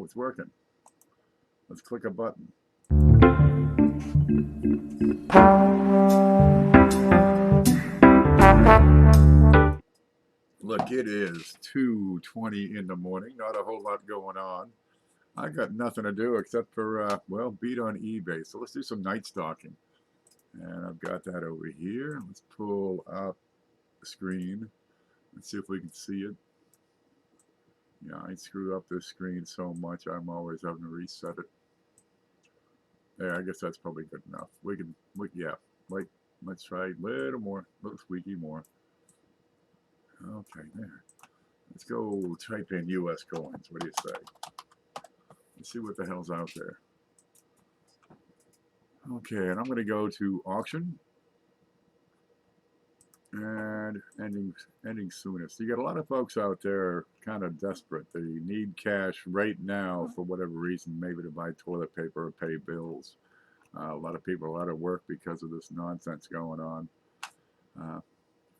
Oh, it's working. Let's click a button. Look, it is 2:20 in the morning. Not a whole lot going on. I got nothing to do except for, well, beat on eBay. So let's do some night stalking. And I've got that over here. Let's pull up the screen. Let's see if we can see it. Yeah, I screw up this screen so much, I'm always having to reset it. There, I guess that's probably good enough. Yeah, wait, let's try a little more, a little squeaky more. Okay, there. Let's go type in US coins. What do you say? Let's see what the hell's out there. Okay, and I'm going to go to auction and ending soonest. You got a lot of folks out there kind of desperate. They need cash right now for whatever reason, maybe to buy toilet paper or pay bills. A lot of people are out of work because of this nonsense going on.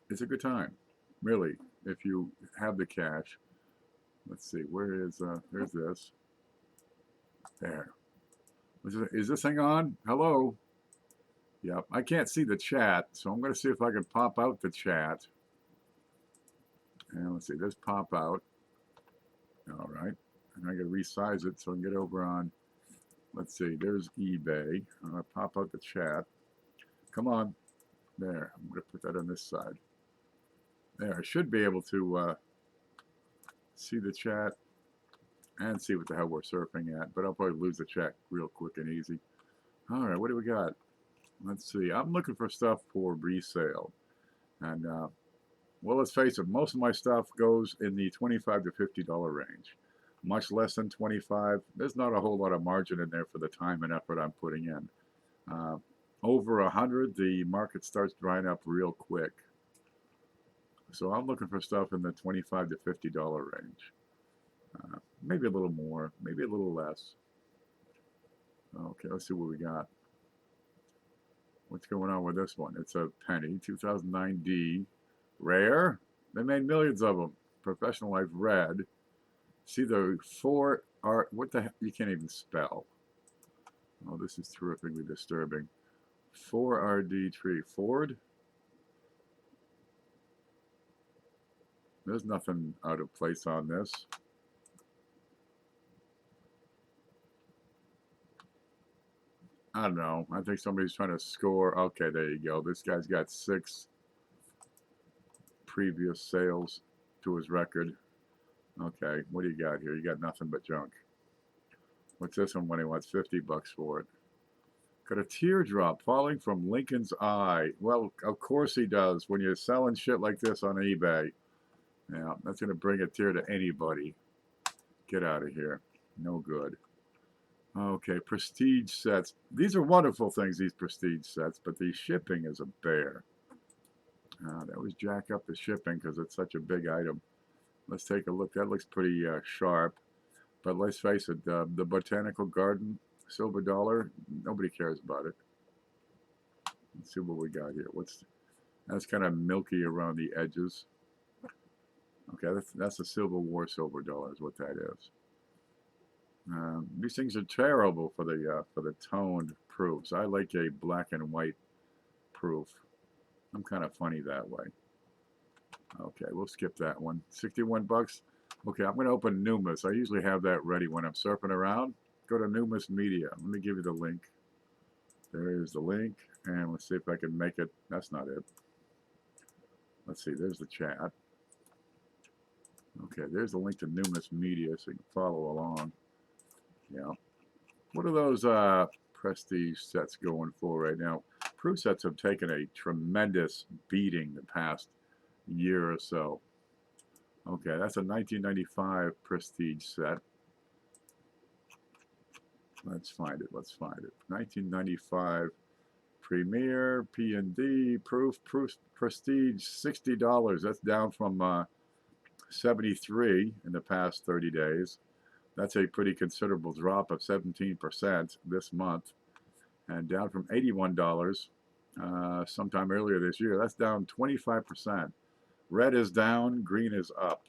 It's a good time, really, if you have the cash. Let's see, where is, there's this. There. Is this thing on? Hello? Yep, I can't see the chat, so I'm going to see if I can pop out the chat. And let's see, this pop out. All right, and I got to resize it so I can get over on, let's see, there's eBay. I'm going to pop out the chat. Come on. There, I'm going to put that on this side. There, I should be able to see the chat and see what the hell we're surfing at, but I'll probably lose the chat real quick and easy. All right, what do we got? Let's see. I'm looking for stuff for resale. And, well, let's face it, most of my stuff goes in the $25 to $50 range. Much less than 25. There's not a whole lot of margin in there for the time and effort I'm putting in. Over 100, the market starts drying up real quick. So I'm looking for stuff in the $25 to $50 range. Maybe a little more, maybe a little less. Okay, let's see what we got. What's going on with this one? It's a penny, 2009 D. Rare. They made millions of them. Professional I've read. See the 4R, what the heck? You can't even spell. Oh, this is terrifically disturbing. 4RD tree. Ford? There's nothing out of place on this. I don't know. I think somebody's trying to score. Okay, there you go. This guy's got 6 previous sales to his record. Okay, what do you got here? You got nothing but junk. What's this one when he wants 50 bucks for it? Got a teardrop falling from Lincoln's eye. Well, of course he does when you're selling shit like this on eBay. Yeah, that's going to bring a tear to anybody. Get out of here. No good. Okay, prestige sets. These are wonderful things, these prestige sets, but the shipping is a bear. That was jack up the shipping because it's such a big item. Let's take a look. That looks pretty sharp. But let's face it, the Botanical Garden, silver dollar, nobody cares about it. Let's see what we got here. That's kind of milky around the edges. Okay, that's a Civil War silver dollar is what that is. These things are terrible for the toned proofs. I like a black and white proof. I'm kind of funny that way. Okay, we'll skip that one. 61 bucks. Okay, I'm going to open Numis. I usually have that ready when I'm surfing around. Go to NumisMedia. Let me give you the link. There is the link, and let's see if I can make it. That's not it. Let's see. There's the chat. Okay, there's the link to NumisMedia, so you can follow along. Yeah. What are those prestige sets going for right now? Proof sets have taken a tremendous beating the past year or so. Okay, that's a 1995 prestige set. Let's find it. Let's find it. 1995 Premier P&D Proof Prestige, $60. That's down from 73 in the past 30 days. That's a pretty considerable drop of 17% this month, and down from $81 sometime earlier this year. That's down 25%. Red is down, green is up.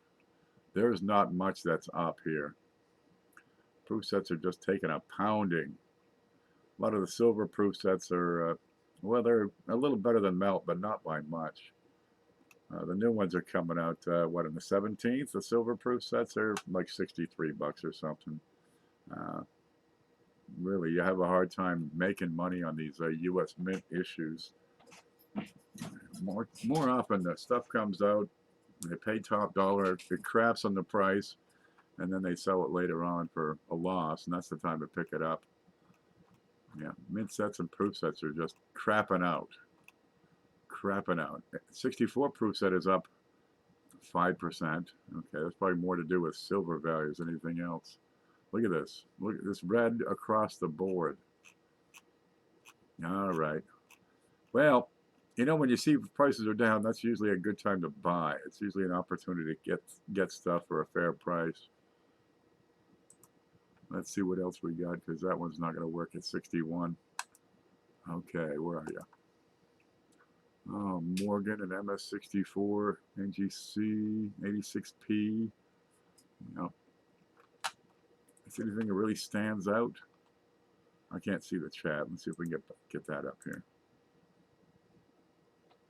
There's not much that's up here. Proof sets are just taking a pounding. A lot of the silver proof sets are, well, they're a little better than melt, but not by much. The new ones are coming out, what, on the 17th? The silver proof sets are like 63 bucks or something. Really, you have a hard time making money on these U.S. Mint issues. More often, the stuff comes out, they pay top dollar, it craps on the price, and then they sell it later on for a loss, and that's the time to pick it up. Yeah, mint sets and proof sets are just crapping out. 64 proof set is up 5%. Okay, that's probably more to do with silver values than anything else. Look at this. Look at this red across the board. All right. Well, you know, when you see prices are down, that's usually a good time to buy. It's usually an opportunity to get stuff for a fair price. Let's see what else we got, because that one's not going to work at 61. Okay, where are you? Oh, Morgan and MS64, NGC, 86P. Yep. Is anything that really stands out? I can't see the chat. Let's see if we can get that up here.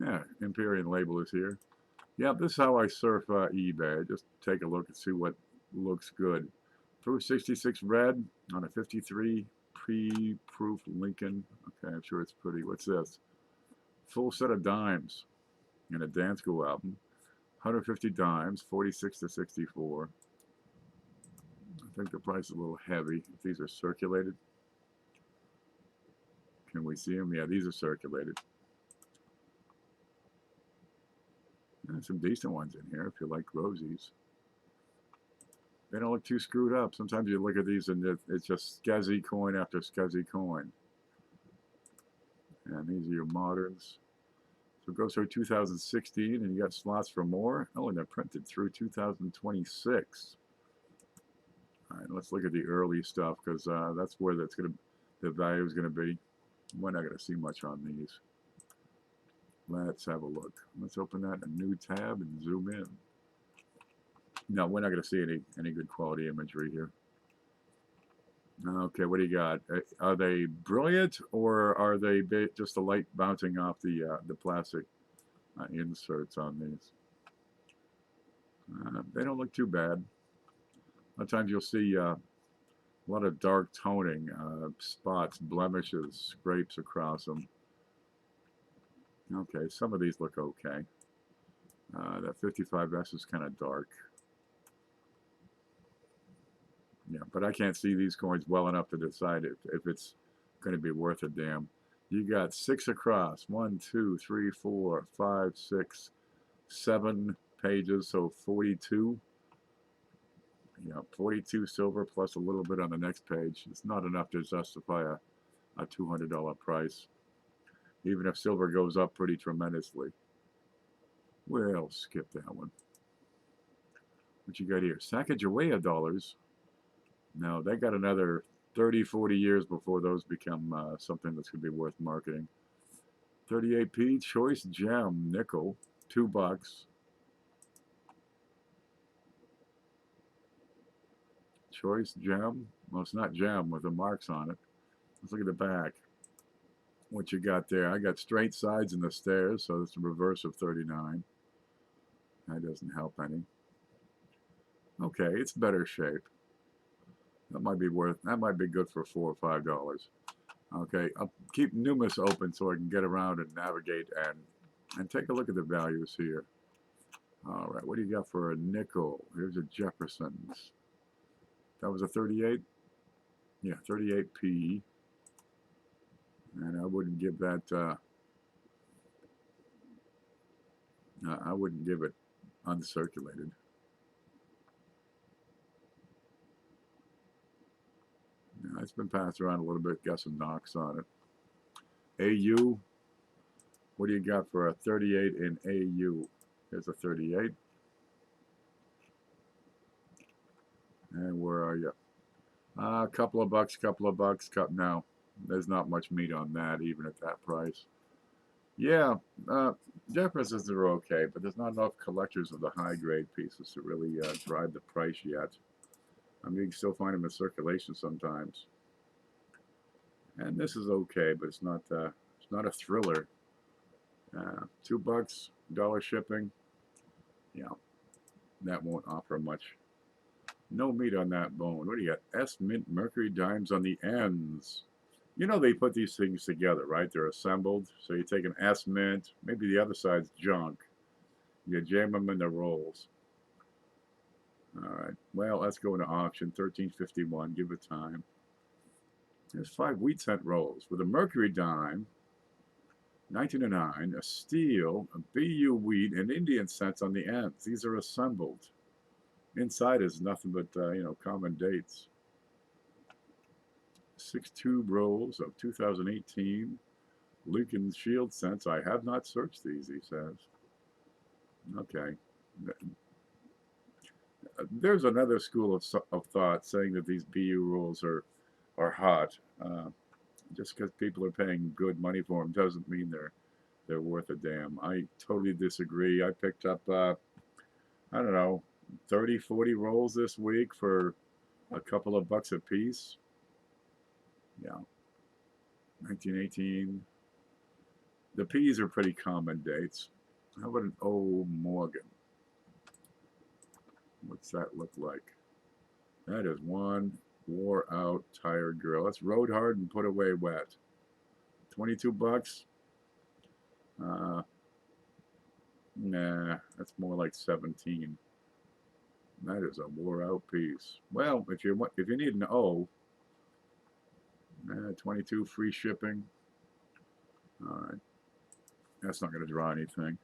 Yeah, Empyrean label is here. Yeah, this is how I surf eBay. Just take a look and see what looks good. Proof 66 red on a 53 pre-proof Lincoln. Okay, I'm sure it's pretty. What's this? Full set of dimes in a Dance School album. 150 dimes, 46 to 64. I think the price is a little heavy. These are circulated. Can we see them? Yeah, these are circulated. There's some decent ones in here if you like rosies. They don't look too screwed up. Sometimes you look at these and it's just scuzzy coin after scuzzy coin. And these are your moderns. So it goes through 2016 and you got slots for more. Oh, and they're printed through 2026. All right, let's look at the early stuff because that's where the value is going to be. We're not going to see much on these. Let's have a look. Let's open that in a new tab and zoom in. No, we're not going to see any good quality imagery here. Okay, what do you got? Are they brilliant or are they just the light bouncing off the plastic inserts on these? They don't look too bad. A lot of times you'll see a lot of dark toning, spots, blemishes, scrapes across them. Okay, some of these look okay. That 55S is kind of dark. Yeah, but I can't see these coins well enough to decide if it's going to be worth a damn. You got 6 across. 1, 2, 3, 4, 5, 6, 7 pages, so 42. Yeah, 42 silver plus a little bit on the next page. It's not enough to justify a $200 price, even if silver goes up pretty tremendously. We'll skip that one. What you got here? Sacagawea dollars. No, they got another 30, 40 years before those become something that's going to be worth marketing. 38p choice gem nickel, $2. Choice gem. Well, it's not gem with the marks on it. Let's look at the back. What you got there? I got straight sides in the stairs, so it's the reverse of 39. That doesn't help any. Okay, it's better shape. That might be good for $4 or $5. Okay, I'll keep Numis open so I can get around and navigate and take a look at the values here. All right, what do you got for a nickel? Here's a Jefferson's. That was a 38? Yeah, 38p. And I wouldn't give that, I wouldn't give it uncirculated. Yeah, it's been passed around a little bit, got some knocks on it. AU, what do you got for a 38 in AU? Here's a 38. And where are you? A couple of bucks, no. There's not much meat on that, even at that price. Yeah, Jefferson's are okay, but there's not enough collectors of the high-grade pieces to really drive the price yet. I mean, you can still find them in circulation sometimes. And this is okay, but it's not a thriller. $2, dollar shipping. Yeah, that won't offer much. No meat on that bone. What do you got? S mint mercury dimes on the ends. You know they put these things together, right? They're assembled. So you take an S mint, maybe the other side's junk. You jam them in the rolls. All right. Well, let's go into auction. 13.51. Give it time. There's 5 wheat cent rolls with a mercury dime. 1909. A steel, a BU wheat, and Indian cents on the ends. These are assembled. Inside is nothing but common dates. 6 tube rolls of 2018 Lincoln Shield cents. I have not searched these, he says. Okay. There's another school of thought saying that these BU rolls are hot. Just because people are paying good money for them doesn't mean they're worth a damn. I totally disagree. I picked up I don't know, 30, 40 rolls this week for a couple of bucks a piece. Yeah. 1918. The P's are pretty common dates. How about an O Morgan? What's that look like? That is one wore out, tired girl. That's rode hard and put away wet. 22 bucks. Nah, that's more like 17. That is a wore out piece. Well, if you need an O, 22 free shipping. All right, that's not going to draw anything.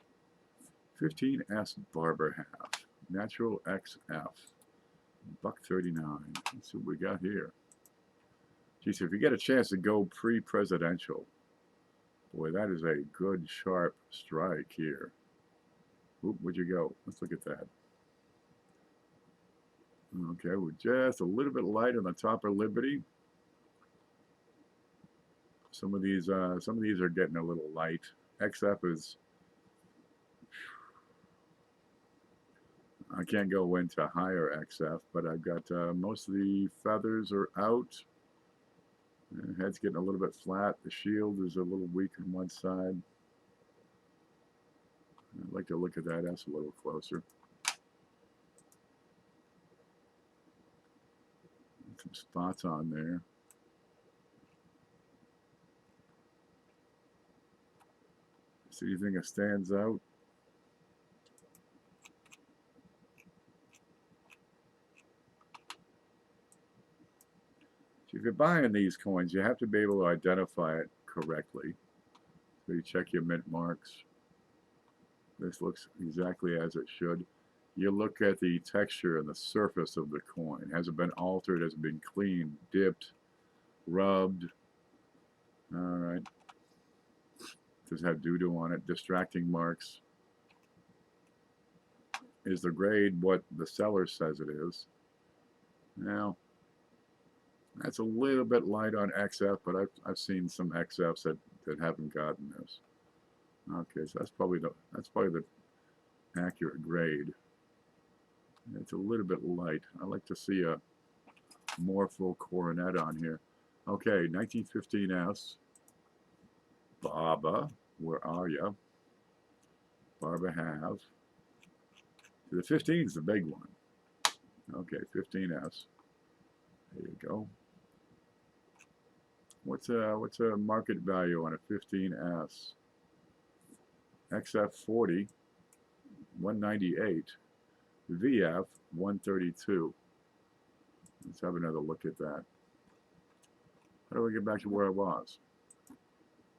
15S Barber half, natural XF, $1.39. Let's see what we got here. Geez, if you get a chance to go pre-presidential, boy, that is a good sharp strike here. Oop, where'd you go? Let's look at that. Okay, we're just a little bit light on the top of Liberty. Some of these are getting a little light. XF is. I can't go into higher XF, but I've got most of the feathers are out. The head's getting a little bit flat. The shield is a little weak on one side. I'd like to look at that S a little closer. Some spots on there. See anything that stands out? If you're buying these coins, you have to be able to identify it correctly. So you check your mint marks. This looks exactly as it should. You look at the texture and the surface of the coin. Has it been altered? Has it been cleaned, dipped, rubbed? All right. Does it have doo-doo on it? Distracting marks. Is the grade what the seller says it is? Now, that's a little bit light on XF, but I've seen some XFs that haven't gotten this. Okay, so that's probably the accurate grade. It's a little bit light. I like to see a more full coronet on here. Okay, 1915S. Barber, where are you? Barber have. The 15 is the big one. Okay, 15S. There you go. What's a market value on a 15S? XF40, 198. VF, 132. Let's have another look at that. How do we get back to where I was?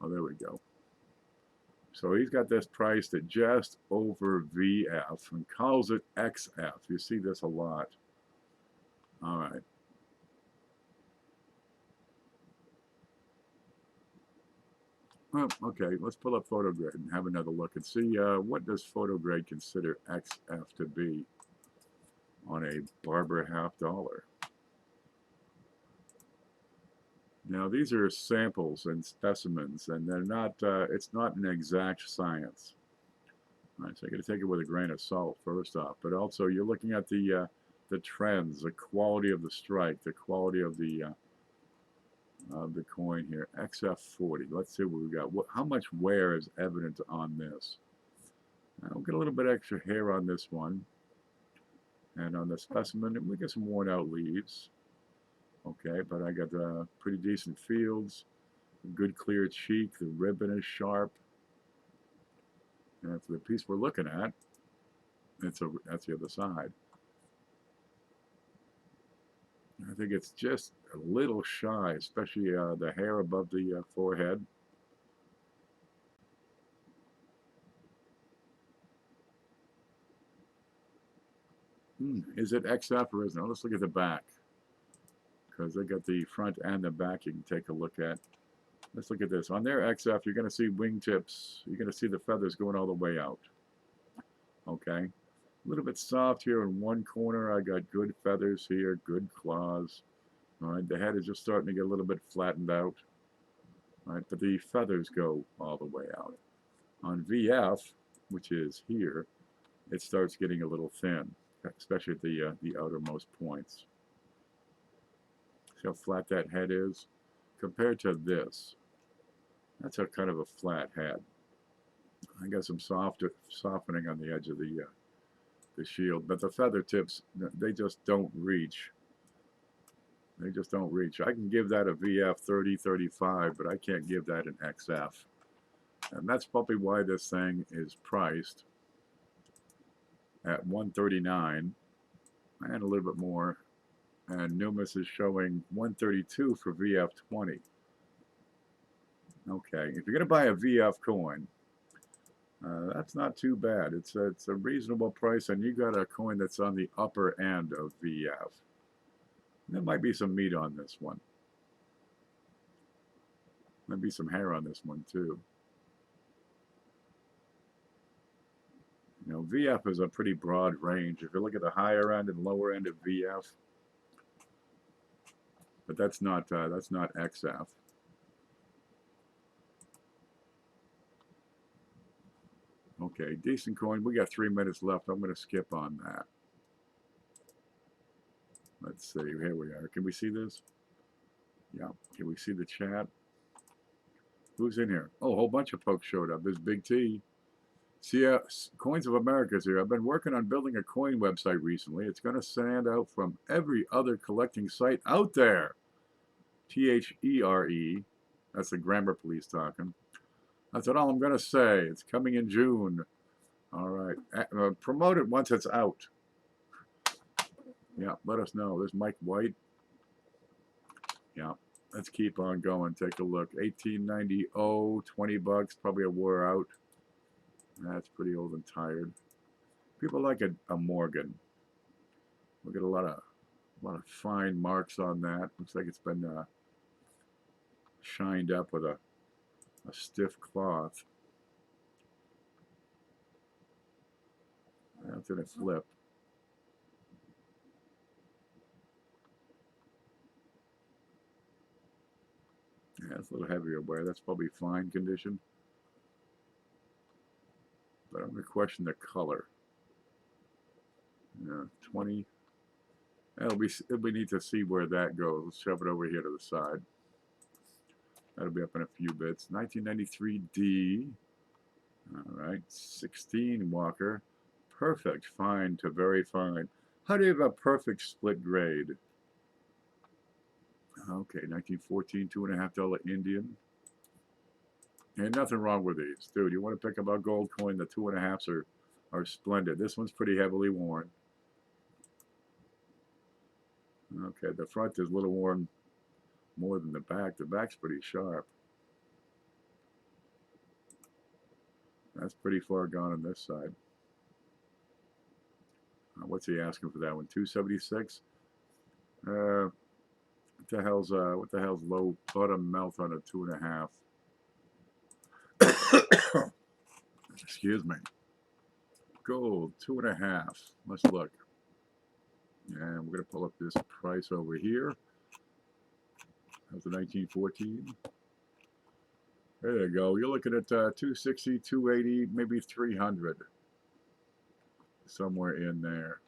Oh, there we go. So he's got this priced at just over VF and calls it XF. You see this a lot. All right. Well, okay, let's pull up PhotoGrid and have another look and see what does PhotoGrid consider XF to be on a Barber half dollar. Now these are samples and specimens, and they're not. It's not an exact science. All right, so I got to take it with a grain of salt first off, but also you're looking at the the trends, the quality of the strike, the quality of the coin here. XF40. Let's see what we got. How much wear is evident on this? I'll get a little bit extra hair on this one. And on the specimen, we get some worn out leaves. Okay, but I got pretty decent fields. Good clear cheek. The ribbon is sharp. And for the piece we're looking at, that's the other side. I think it's just a little shy, especially the hair above the forehead. Is it XF or isn't it? Let's look at the back, because they got the front and the back you can take a look at. Let's look at this. On their XF, you're going to see wingtips. You're going to see the feathers going all the way out. Okay. A little bit soft here in one corner. I got good feathers here, good claws. All right. The head is just starting to get a little bit flattened out. All right. But the feathers go all the way out. On VF, which is here, it starts getting a little thin, especially at the outermost points. See how flat that head is? Compared to this, that's a kind of a flat head. I got some softening on the edge of the shield, but the feather tips, they just don't reach. They just don't reach. I can give that a VF 30, 35, but I can't give that an XF. And that's probably why this thing is priced at $139 and a little bit more. And Numis is showing $132 for VF20. Okay, if you're going to buy a VF coin, that's not too bad. It's a reasonable price, and you got a coin that's on the upper end of VF. There might be some meat on this one. Might be some hair on this one too. You know, VF is a pretty broad range. If you look at the higher end and lower end of VF, but that's not XF. Okay, decent coin. We got 3 minutes left. I'm going to skip on that. Let's see. Here we are. Can we see this? Yeah. Can we see the chat? Who's in here? Oh, a whole bunch of folks showed up. There's Big T. See, Coins of America's here. I've been working on building a coin website recently. It's going to stand out from every other collecting site out there. THERE. That's the grammar police talking. That's all I'm going to say. It's coming in June. All right. Promote it once it's out. Yeah, let us know. There's Mike White. Yeah, let's keep on going. Take a look. 1890, $20. Probably a wore out. That's pretty old and tired. People like a Morgan. We'll get a lot of fine marks on that. Looks like it's been shined up with a stiff cloth. That's in a flip. Yeah, it's a little heavier wear. That's probably fine condition. But I'm going to question the color. Yeah, 20. It'll be neat to see where that goes. Let's shove it over here to the side. That'll be up in a few bits. 1993D. All right, 16 Walker. Perfect, fine to very fine. How do you have a perfect split grade? Okay, 1914, $2.50 Indian. And nothing wrong with these. Dude, you want to pick up a gold coin, the 2.5s are splendid. This one's pretty heavily worn. Okay, the front is a little worn more than the back. The back's pretty sharp. That's pretty far gone on this side. What's he asking for that one? $276. What the hell's low bottom mouth on a 2.5? Excuse me. Gold 2.5. Let's look. And we're gonna pull up this price over here. That's the 1914. There you go. You're looking at 260, 280, maybe 300. Somewhere in there.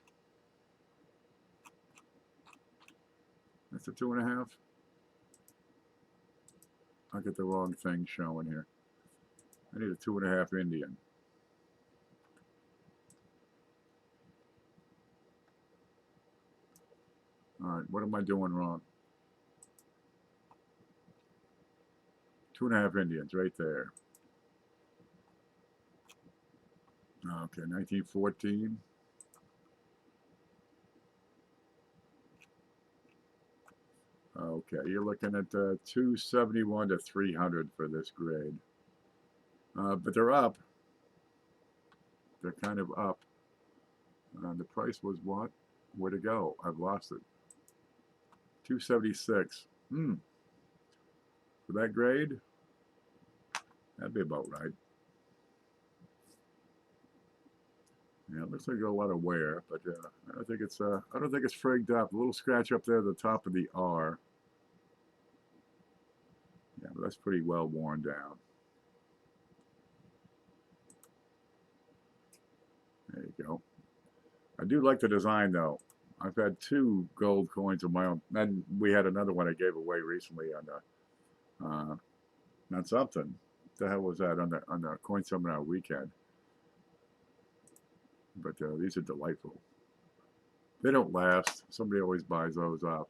That's a 2.5. I get the wrong thing showing here. I need a 2.5 Indian. All right, what am I doing wrong? 2.5 Indians right there. Okay, 1914. Okay, you're looking at 271 to 300 for this grade. But they're up. They're kind of up. The price was what? Where'd it go? I've lost it. 276. For that grade, that'd be about right. Yeah, it looks like a lot of wear, but I don't think it's frigged up. A little scratch up there at the top of the R. Yeah, but that's pretty well worn down. There you go. I do like the design though. I've had 2 gold coins of my own, and we had another one I gave away recently on not something. What the hell was that on the coin seminar weekend? But these are delightful. They don't last. Somebody always buys those up.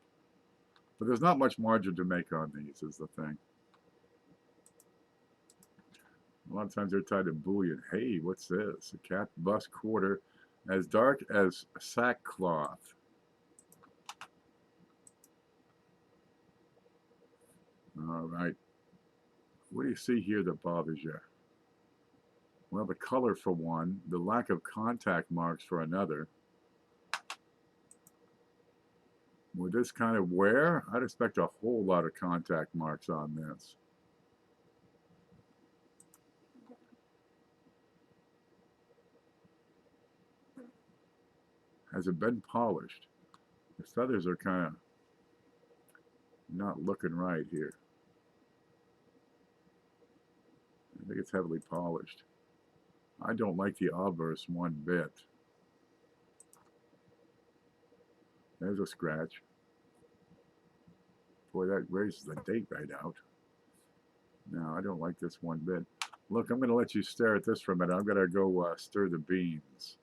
But there's not much margin to make on these, is the thing. A lot of times they're tied to bullion. Hey, what's this? A cat bust quarter as dark as sackcloth. All right. What do you see here that bothers you? Well, the color for one, the lack of contact marks for another. With this kind of wear, I'd expect a whole lot of contact marks on this. Has it been polished? The feathers are kind of not looking right here. I think it's heavily polished. I don't like the obverse one bit. There's a scratch. Boy, that raises the date right out. No, I don't like this one bit. Look, I'm going to let you stare at this for a minute. I'm going to go stir the beans.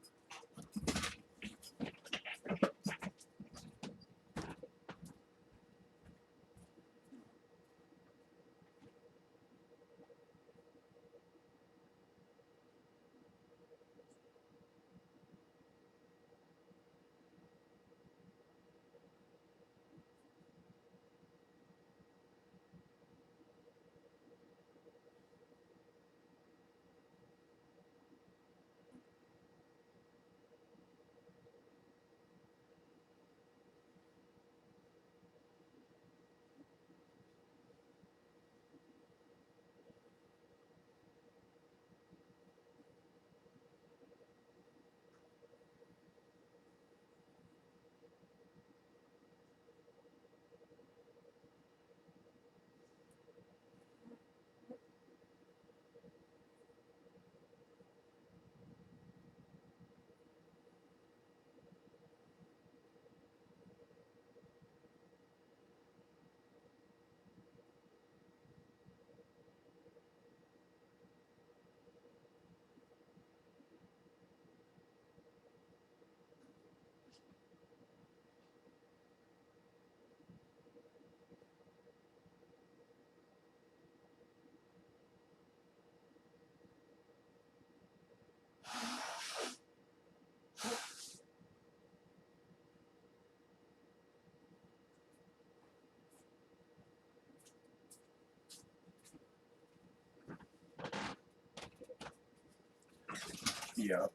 Yeah.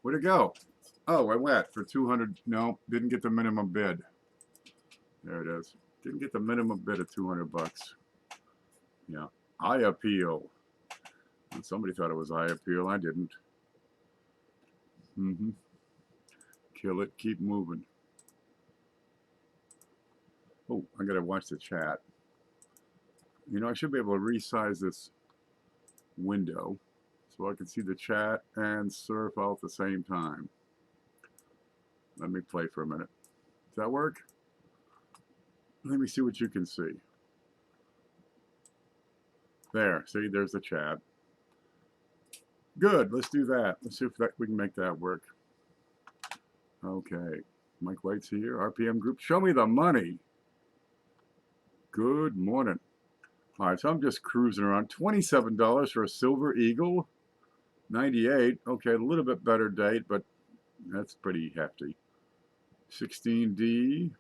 Where'd it go? Oh, I went for 200. No, didn't get the minimum bid. There it is. Didn't get the minimum bid of 200 bucks. Yeah. I appeal. And somebody thought it was I appeal. I didn't. Kill it. Keep moving. Oh, I gotta watch the chat. You know, I should be able to resize this window so I can see the chat and surf all at the same time. Let me play for a minute. Does that work? Let me see what you can see. There, see, there's the chat. Good, let's do that. Let's see if we can make that work. Okay, Mike White's here, RPM group. Show me the money. Good morning. All right, so I'm just cruising around. $27 for a Silver Eagle. 98. Okay, a little bit better date, but that's pretty hefty. 16D.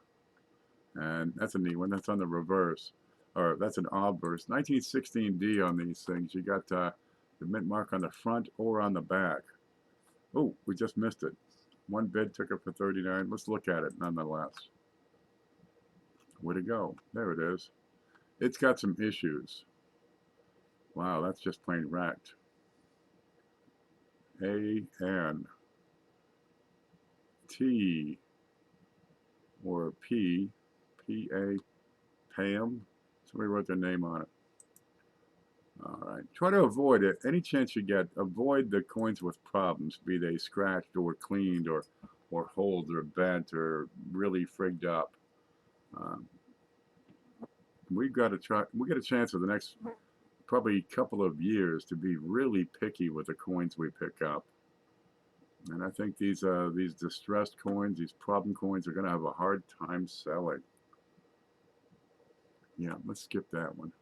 And that's a neat one. That's on the reverse. Or that's an obverse. 1916D on these things. You got the mint mark on the front or on the back. Oh, we just missed it. One bid took it for 39. Let's look at it nonetheless. Where'd it go? There it is. It's got some issues. Wow, that's just plain wrecked. A-N T or P P-A Pam. Somebody wrote their name on it. All right. Try to avoid it. Any chance you get, avoid the coins with problems, be they scratched or cleaned or holed or bent or really frigged up. We've got to try. We get a chance for the next probably couple of years to be really picky with the coins we pick up. And I think these distressed coins, these problem coins, are going to have a hard time selling. Yeah, let's skip that one.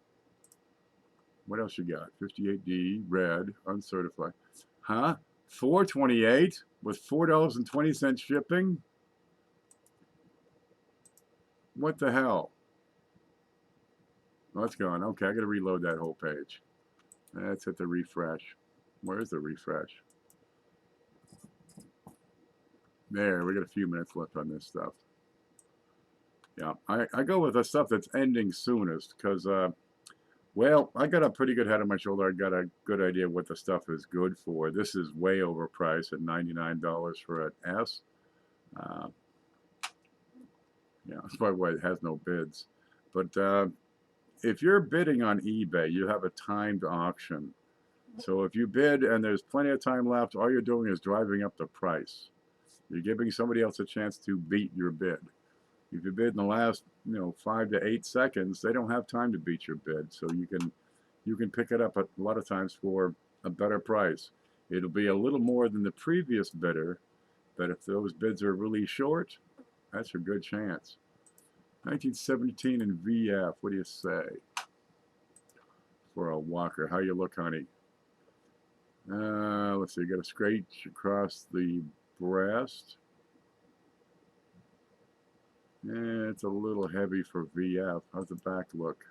What else you got? 58D, red, uncertified. Huh? 428 with $4.20 shipping? What the hell? Oh, it's gone. Okay, I got to reload that whole page. Let's hit the refresh. Where's the refresh? There, we got a few minutes left on this stuff. Yeah, I go with the stuff that's ending soonest because, well, I got a pretty good head on my shoulder. I got a good idea what the stuff is good for. This is way overpriced at $99 for an S. Yeah, that's probably why it has no bids. But if you're bidding on eBay, you have a timed auction. So if you bid and there's plenty of time left, all you're doing is driving up the price. You're giving somebody else a chance to beat your bid. If you bid in the last, 5 to 8 seconds, they don't have time to beat your bid. So you can pick it up a lot of times for a better price. It'll be a little more than the previous bidder, but if those bids are really short, that's a good chance. 1917 in VF, what do you say? For a walker, how you look, honey? Let's see, you got a scratch across the breast. It's a little heavy for VF. How's the back look?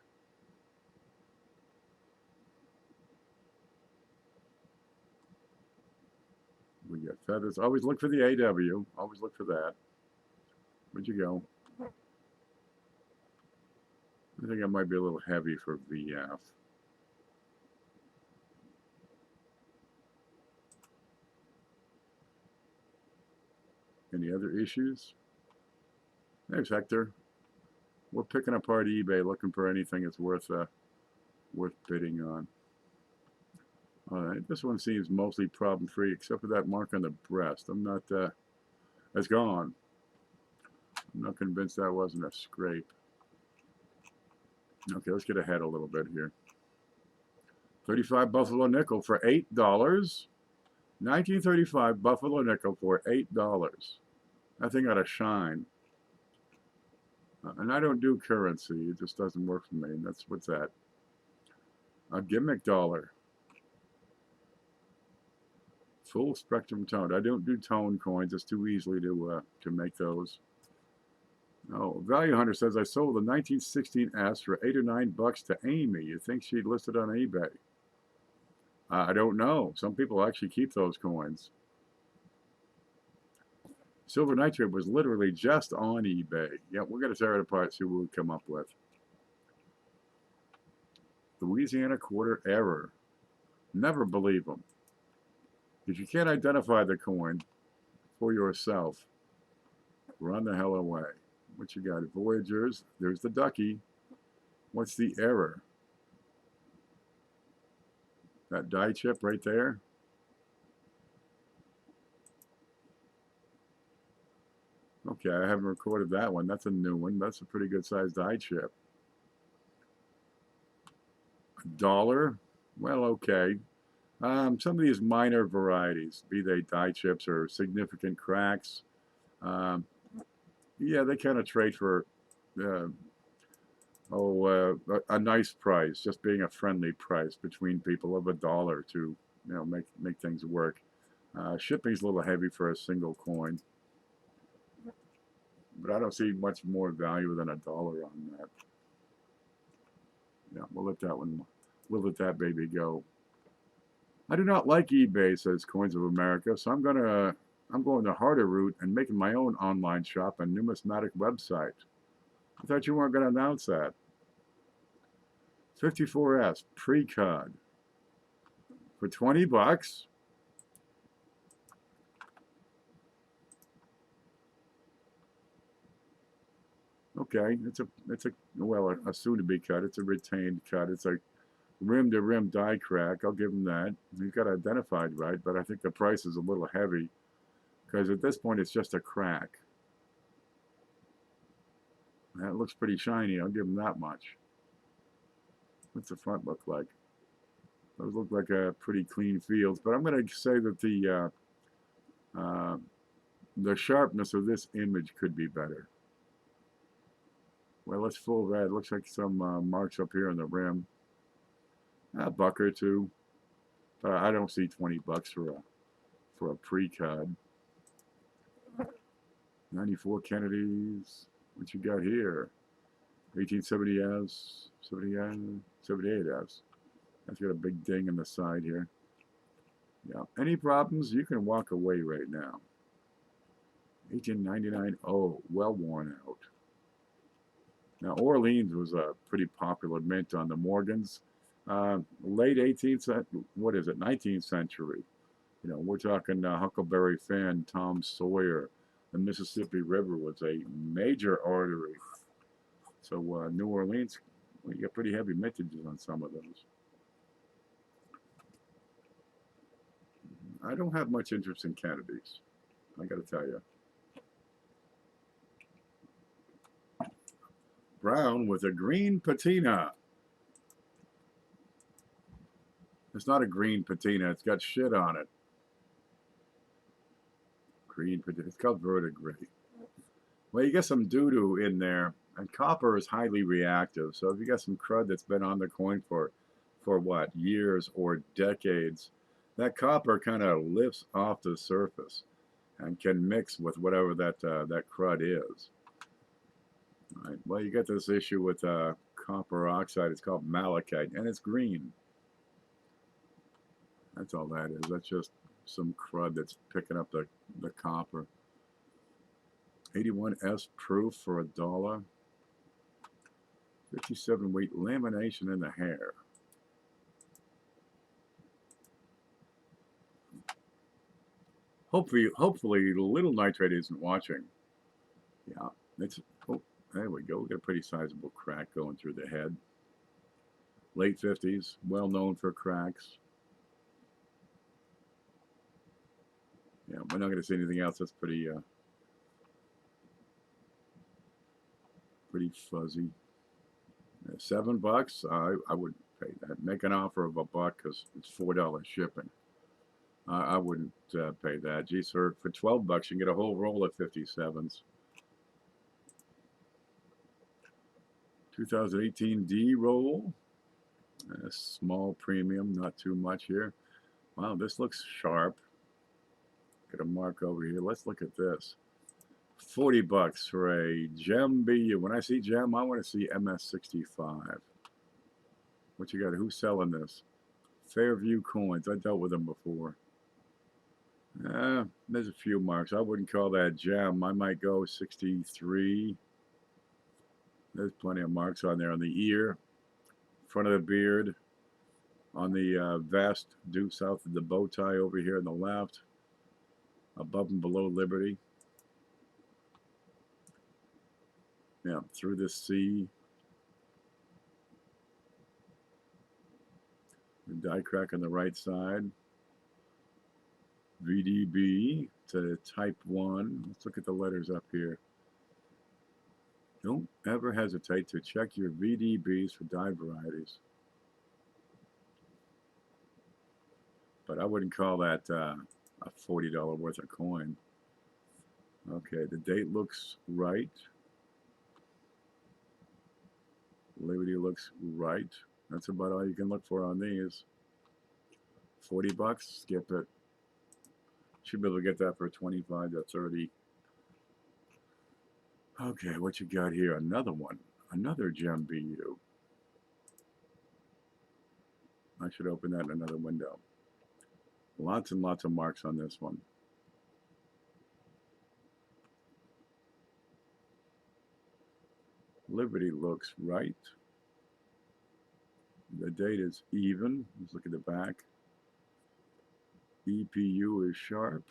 We got feathers. Always look for the AW. Always look for that. Where'd you go? I think it might be a little heavy for VF. Any other issues? There's Hector. We're picking apart eBay looking for anything that's worth bidding on. All right, this one seems mostly problem-free except for that mark on the breast. I'm not, it's gone. I'm not convinced that wasn't a scrape. Okay, let's get ahead a little bit here. 35 Buffalo nickel for $8. 1935 Buffalo nickel for $8. That thing ought to shine. And I don't do currency. It just doesn't work for me. And that's, what's that? A gimmick dollar. Full spectrum tone. I don't do tone coins. It's too easily to make those. Oh, Value Hunter says, I sold the 1916S for $8 or $9 to Amy. You think she'd listed on eBay? I don't know. Some people actually keep those coins. Silver nitrate was literally just on eBay. Yeah, we're going to tear it apart, see what we come up with. Louisiana quarter error. Never believe them. If you can't identify the coin for yourself, run the hell away. What you got? Voyagers. There's the ducky. What's the error? That die chip right there. Okay, I haven't recorded that one. That's a new one. That's a pretty good sized die chip. $1? Well, okay. Some of these minor varieties, be they die chips or significant cracks, um, yeah, they kind of trade for uh, a nice price, just being a friendly price between people of $1 to make things work. Shipping's a little heavy for a single coin, but I don't see much more value than $1 on that. Yeah, we'll let that baby go. I do not like eBay, says Coins of America, so I'm going the harder route and making my own online shop and numismatic website. I thought you weren't going to announce that. 54S pre-cud for $20. Okay, it's a soon-to-be cut. It's a retained cut. It's a rim-to-rim die crack. I'll give him that. He's got it identified right, but I think the price is a little heavy because at this point it's just a crack. That looks pretty shiny. I'll give him that much. What's the front look like? Those look like pretty clean fields, but I'm going to say that the sharpness of this image could be better. Well, it's full red. Looks like some marks up here on the rim. A buck or two, but I don't see $20 for a pre-cud. 94 Kennedys. What you got here? 1870s, 78s. That's got a big ding in the side here. Yeah. Any problems? You can walk away right now. 1899. Oh, well worn out. Now, Orleans was a pretty popular mint on the Morgans. Late 18th, 19th century. We're talking Huckleberry Finn, Tom Sawyer. The Mississippi River was a major artery. So New Orleans, well, you got pretty heavy mintages on some of those. I don't have much interest in Kennedys, I got to tell you. Brown with a green patina. It's not a green patina. It's got shit on it. Green patina. It's called verdigris. Well, you get some doo-doo in there, and copper is highly reactive. So if you got some crud that's been on the coin for what, years or decades, that copper kind of lifts off the surface and can mix with whatever that crud is. Right. Well, you get this issue with copper oxide. It's called malachite, and it's green. That's all that is. That's just some crud that's picking up the copper. 81S proof for $1. 57 weight lamination in the hair. Hopefully, Little Nitrate isn't watching. Yeah, there we go. We got a pretty sizable crack going through the head. Late 50s, well known for cracks. Yeah, we're not going to see anything else that's pretty fuzzy. $7, I wouldn't pay that. Make an offer of $1 because it's $4 shipping. I wouldn't pay that. Geez, for $12, you can get a whole roll of 57s. 2018 D roll. A small premium, not too much here. Wow, this looks sharp. Got a mark over here. Let's look at this. $40 for a gem B. When I see gem, I want to see MS65. What you got? Who's selling this? Fairview Coins. I dealt with them before. There's a few marks. I wouldn't call that gem. I might go 63. There's plenty of marks on there on the ear, front of the beard, on the vest, due south of the bow tie over here on the left, above and below Liberty. Yeah, through this C. The die crack on the right side. VDB to type 1. Let's look at the letters up here. Don't ever hesitate to check your VDBs for die varieties. But I wouldn't call that a $40 worth of coin. Okay, the date looks right. Liberty looks right. That's about all you can look for on these. 40 bucks, skip it. Should be able to get that for 25 to 30. Okay, what you got here? Another one. Another gem BU. I should open that in another window. Lots and lots of marks on this one. Liberty looks right. The date is even. Let's look at the back. EPU is sharp.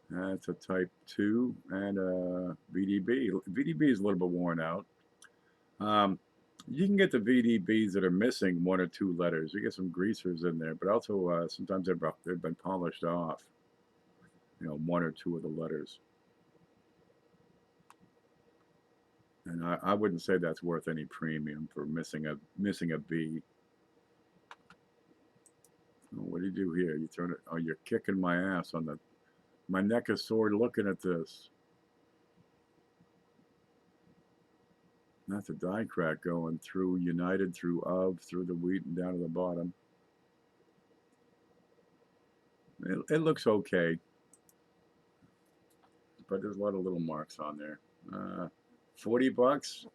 That's a type 2 and a VDB. VDB is a little bit worn out. You can get the VDBs that are missing 1 or 2 letters. You get some greasers in there, but also sometimes they've been polished off. 1 or 2 of the letters. And I wouldn't say that's worth any premium for missing a B. Oh, what do you do here? You turn it. Oh, you're kicking my ass on my neck is sore looking at this. That's a die crack going through United, through the wheat and down to the bottom. It looks okay, but there's a lot of little marks on there. 40 bucks.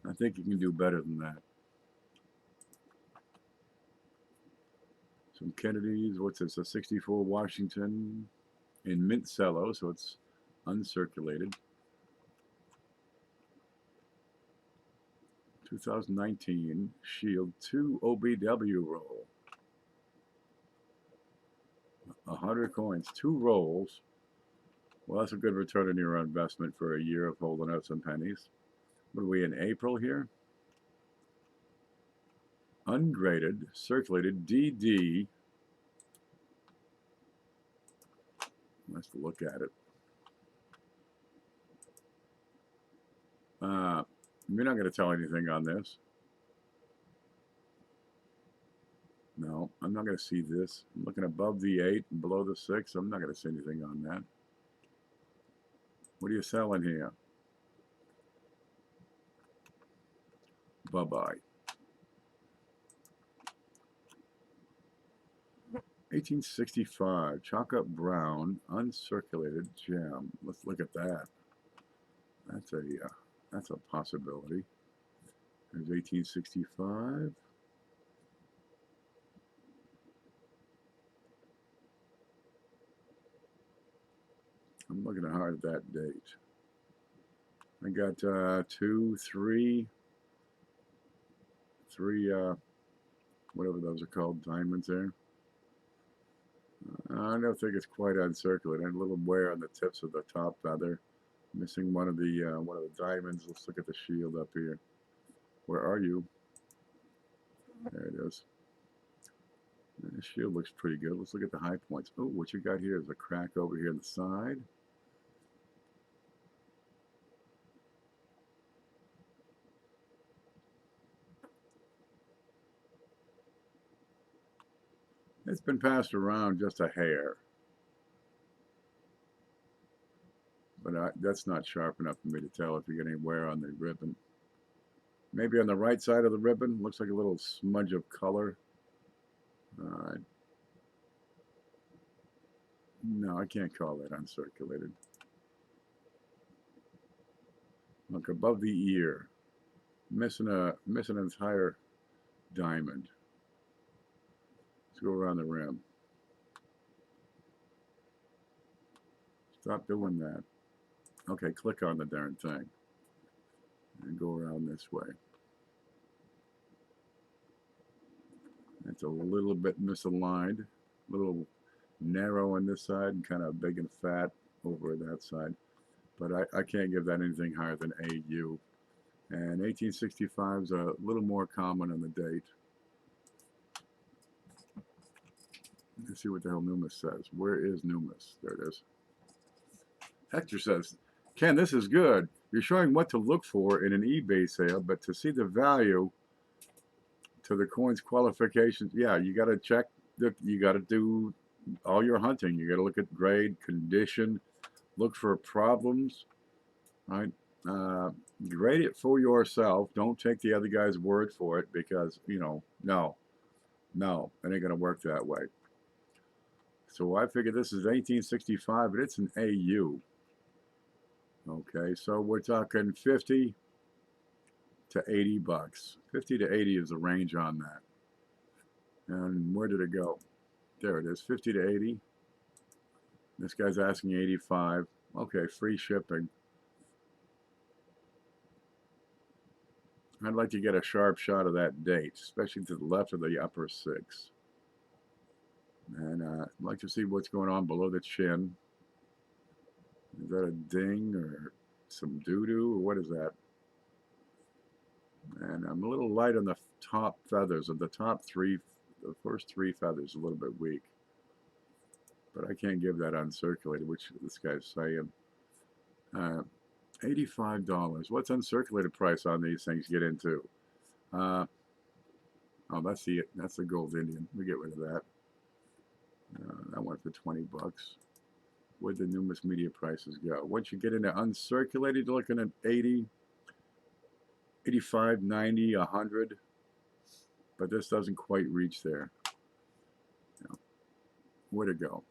I think you can do better than that. Some Kennedys. What's this? A 64 Washington in mint cello, so it's uncirculated. 2019 Shield 2 OBW roll. 100 coins, 2 rolls. Well, that's a good return on your investment for a year of holding out some pennies. What are we in April here? Ungraded, circulated, DD. Let's look at it. You're not going to tell anything on this. No, I'm not going to see this. I'm looking above the 8 and below the 6. I'm not going to see anything on that. What are you selling here? Bye-bye. 1865, chocolate brown, uncirculated gem. Let's look at that. That's a possibility. There's 1865. I'm looking hard at that date. I got 2, 3, whatever those are called, diamonds there. I don't think it's quite uncirculated. A little wear on the tips of the top feather. Missing one of the diamonds. Let's look at the shield up here. Where are you? There it is. The shield looks pretty good. Let's look at the high points. Oh, what you got here is a crack over here on the side. It's been passed around just a hair. But that's not sharp enough for me to tell if you get any wear on the ribbon. Maybe on the right side of the ribbon, looks like a little smudge of color. No, I can't call that uncirculated. Look above the ear, missing an entire diamond. Let's go around the rim. Stop doing that. Okay, click on the darn thing and go around this way. It's a little bit misaligned, a little narrow on this side and kind of big and fat over that side. But I can't give that anything higher than AU. And 1865 is a little more common on the date. Let's see what the hell Numis says. Where is Numis? There it is. Hector says, Ken, this is good. You're showing what to look for in an eBay sale, but to see the value to the coin's qualifications, yeah, you got to check that. You got to do all your hunting. You got to look at grade, condition, look for problems, right? Uh, Grade it for yourself. Don't take the other guy's word for it because, no, it ain't going to work that way. So I figure this is 1865, but it's an AU. Okay, so we're talking 50 to 80 bucks. 50 to 80 is the range on that. And where did it go? There it is, 50 to 80. This guy's asking 85. Okay, free shipping. I'd like to get a sharp shot of that date, especially to the left of the upper 6. And I'd like to see what's going on below the chin. Is that a ding or some doo-doo, or what is that? And I'm a little light on the top feathers of the top 3. The first 3 feathers a little bit weak. But I can't give that uncirculated, which this guy's saying. $85. What's uncirculated price on these things get into? Oh, that's the gold Indian. We get rid of that. That went for 20 bucks. Where'd the NumisMedia prices go? Once you get into uncirculated, you're looking at 80, 85, 90, 100. But this doesn't quite reach there. Where'd it go?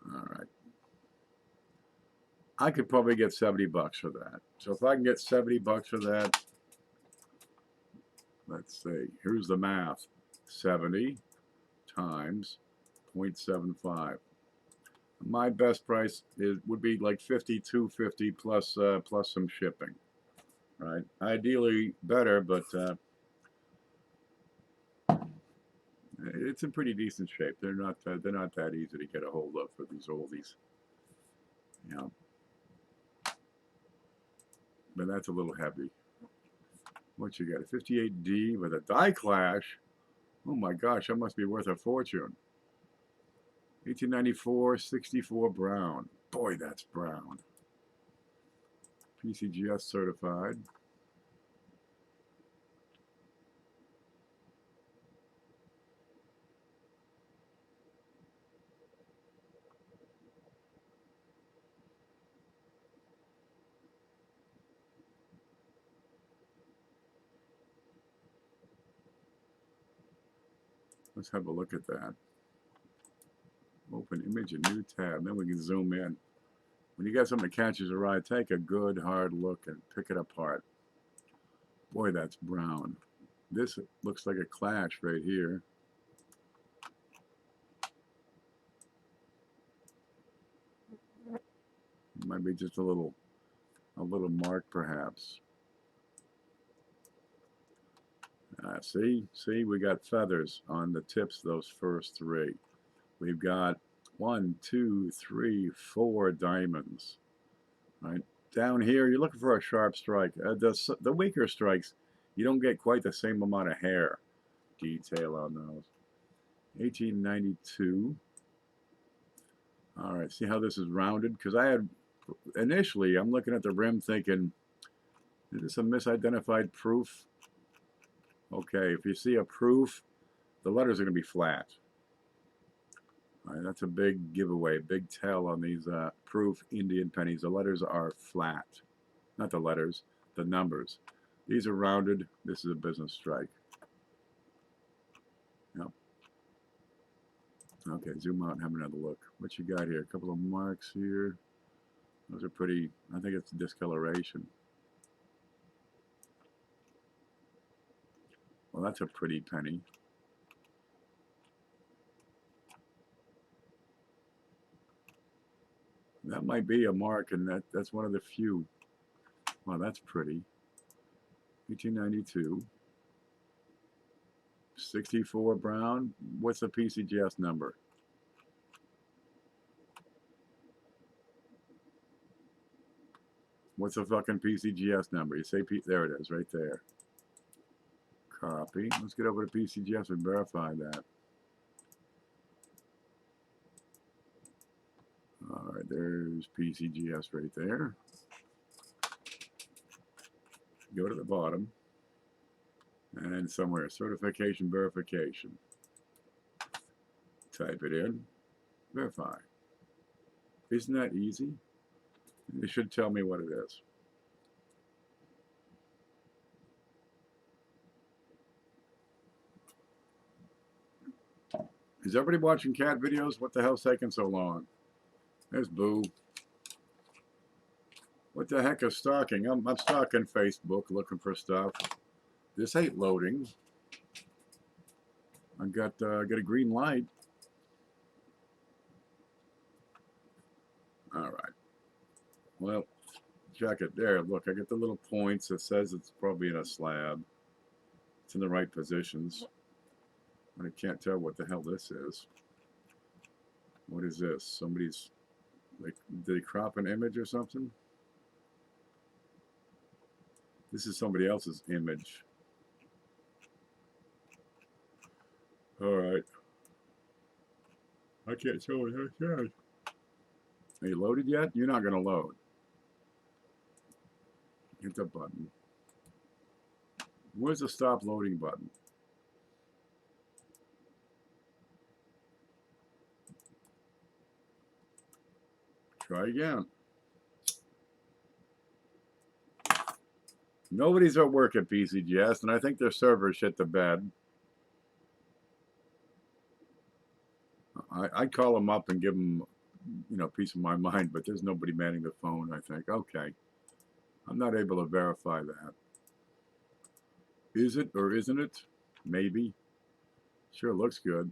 All right. I could probably get 70 bucks for that. So if I can get 70 bucks for that, let's see. Here's the math. 70 times 0.75. My best price would be like $52.50 plus some shipping. Right? Ideally better, but it's in pretty decent shape. They're not that easy to get a hold of for these oldies. But that's a little heavy. What you got? A 58D with a die clash. Oh my gosh, that must be worth a fortune. 1894, 64 brown. Boy, that's brown. PCGS certified. Let's have a look at that. Open image, a new tab. Then we can zoom in. When you got something that catches your eye, take a good hard look and pick it apart. Boy, that's brown. This looks like a clash right here. Might be just a little mark perhaps. See, we got feathers on the tips of those first 3. We've got 1, 2, 3, 4 diamonds. Right down here, you're looking for a sharp strike. The weaker strikes, you don't get quite the same amount of hair detail on those. 1892. All right, see how this is rounded? Because I had initially, I'm looking at the rim thinking, is this a misidentified proof? Okay, if you see a proof, the letters are going to be flat. All right, that's a big giveaway, big tell on these proof Indian pennies. The letters are flat. Not the letters, the numbers. These are rounded. This is a business strike. Yep. Okay, zoom out and have another look. What you got here? A couple of marks here. Those are pretty, I think it's discoloration. Well, that's a pretty penny. That might be a mark, and that's one of the few. Well, that's pretty. 1892. 64 brown. What's the PCGS number? What's the fucking PCGS number? You say there it is, right there. Copy. Let's get over to PCGS and verify that. All right, there's There's PCGS right there. Go to the bottom. And somewhere, certification verification. Type it in. Verify. Isn't that easy? It should tell me what it is. Is everybody watching cat videos? What the hell's taking so long? There's Boo. What the heck is stalking? I'm stalking Facebook looking for stuff. This ain't loading. I got a green light. All right. Well, check it there. Look, I get the little points. It says it's probably in a slab. It's in the right positions. But I can't tell what the hell this is. What is this? Somebody's, like, did they crop an image or something? This is somebody else's image. All right. I can't tell what that says. Are you loaded yet? You're not going to load. Hit the button. Where's the stop loading button? Try again. Nobody's at work at PCGS, and I think their servers shit the bed. I'd call them up and give them, you know, peace of my mind, but there's nobody manning the phone, I think. Okay. I'm not able to verify that. Is it or isn't it? Maybe. Sure looks good.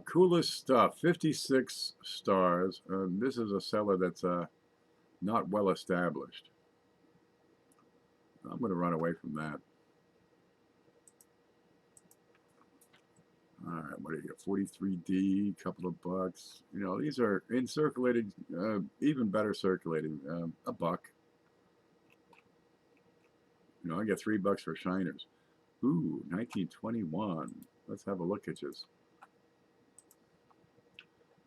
Coolest stuff. 56 stars. This is a seller that's not well established. I'm going to run away from that. All right, what do you get? 43D, couple of bucks. You know, these are in circulated, even better circulated. A buck. You know, I get $3 for shiners. Ooh, 1921. Let's have a look at this.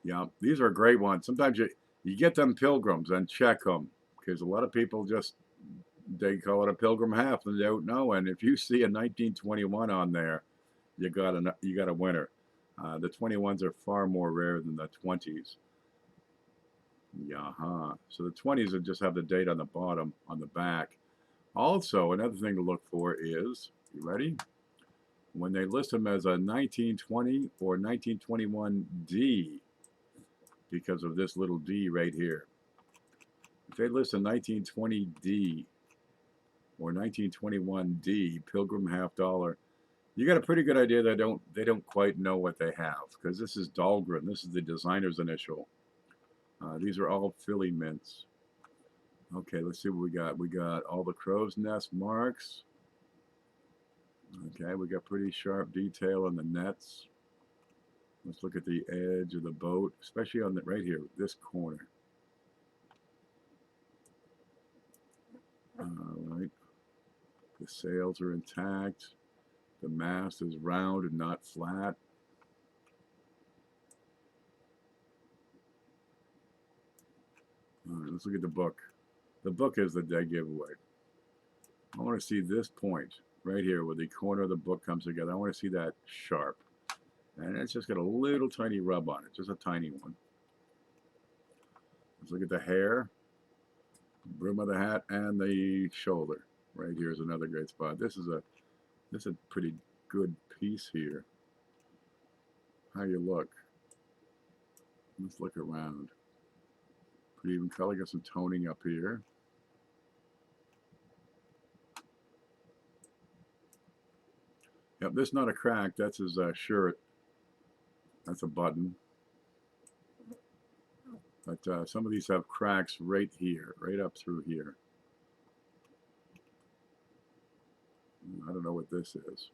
Yeah, these are great ones. Sometimes you get them Pilgrims and check them, because a lot of people just, they call it a Pilgrim half and they don't know. And if you see a 1921 on there, you got a winner. The 21s are far more rare than the 20s. Yaha. So the 20s will just have the date on the bottom, on the back. Also, another thing to look for is, you ready? When they list them as a 1920 or 1921D, because of this little D right here. If they list a 1920D or 1921D, Pilgrim half dollar, you got a pretty good idea they don't quite know what they have, because this is Dahlgren. This is the designer's initial. These are all Philly mints. Okay, let's see what we got. We got all the crow's nest marks. Okay, we got pretty sharp detail on the nets. Let's look at the edge of the boat, especially on the right here, this corner. All right. The sails are intact. The mast is round and not flat. All right, let's look at the book. The book is the dead giveaway. I want to see this point right here where the corner of the book comes together. I want to see that sharp. And it's just got a little tiny rub on it, just a tiny one. Let's look at the hair, brim of the hat, and the shoulder. Right here is another great spot. This is a pretty good piece here. How you look? Let's look around. Pretty even color. Got some toning up here. Yep, this is not a crack. That's his shirt. That's a button. But some of these have cracks right here, right up through here. I don't know what this is.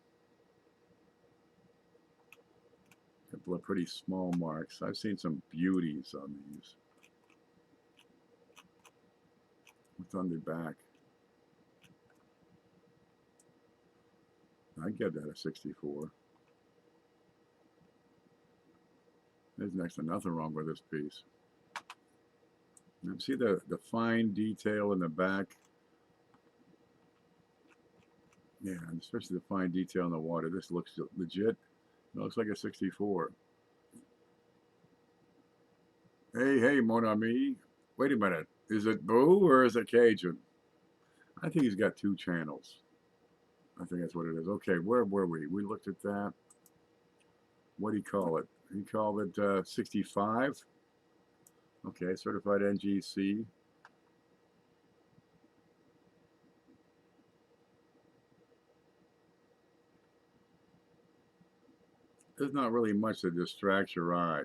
A couple of pretty small marks. I've seen some beauties on these. What's on the back? I'd give that a 64. There's next to nothing wrong with this piece. Now, see the fine detail in the back? Yeah, and especially the fine detail in the water. This looks legit. It looks like a 64. Hey, hey, mon ami. Wait a minute. Is it Boo or is it Cajun? I think he's got two channels. I think that's what it is. Okay, where were we? We looked at that. What do you call it? He called it 65. Okay, certified NGC. There's not really much that distracts your eye.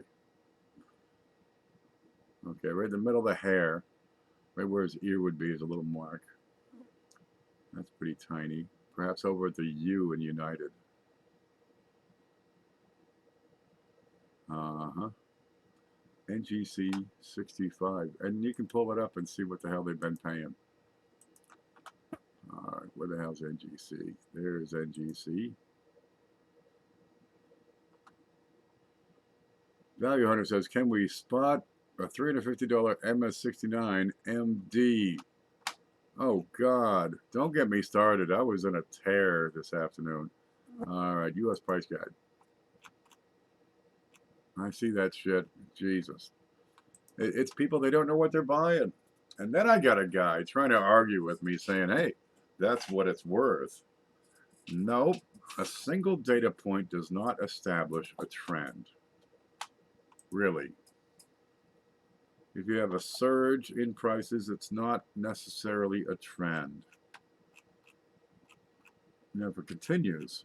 Okay, right in the middle of the hair, right where his ear would be, is a little mark. That's pretty tiny. Perhaps over at the U in United. Uh-huh. NGC 65. And you can pull it up and see what the hell they've been paying. All right, where the hell's NGC? There's NGC. Value Hunter says, can we spot a $350 MS69 MD? Oh, God. Don't get me started. I was in a tear this afternoon. All right, U.S. price guide. I see that shit. Jesus. It's people, they don't know what they're buying. And then I got a guy trying to argue with me saying, hey, that's what it's worth. Nope. A single data point does not establish a trend. Really. If you have a surge in prices, it's not necessarily a trend. Now, if it continues,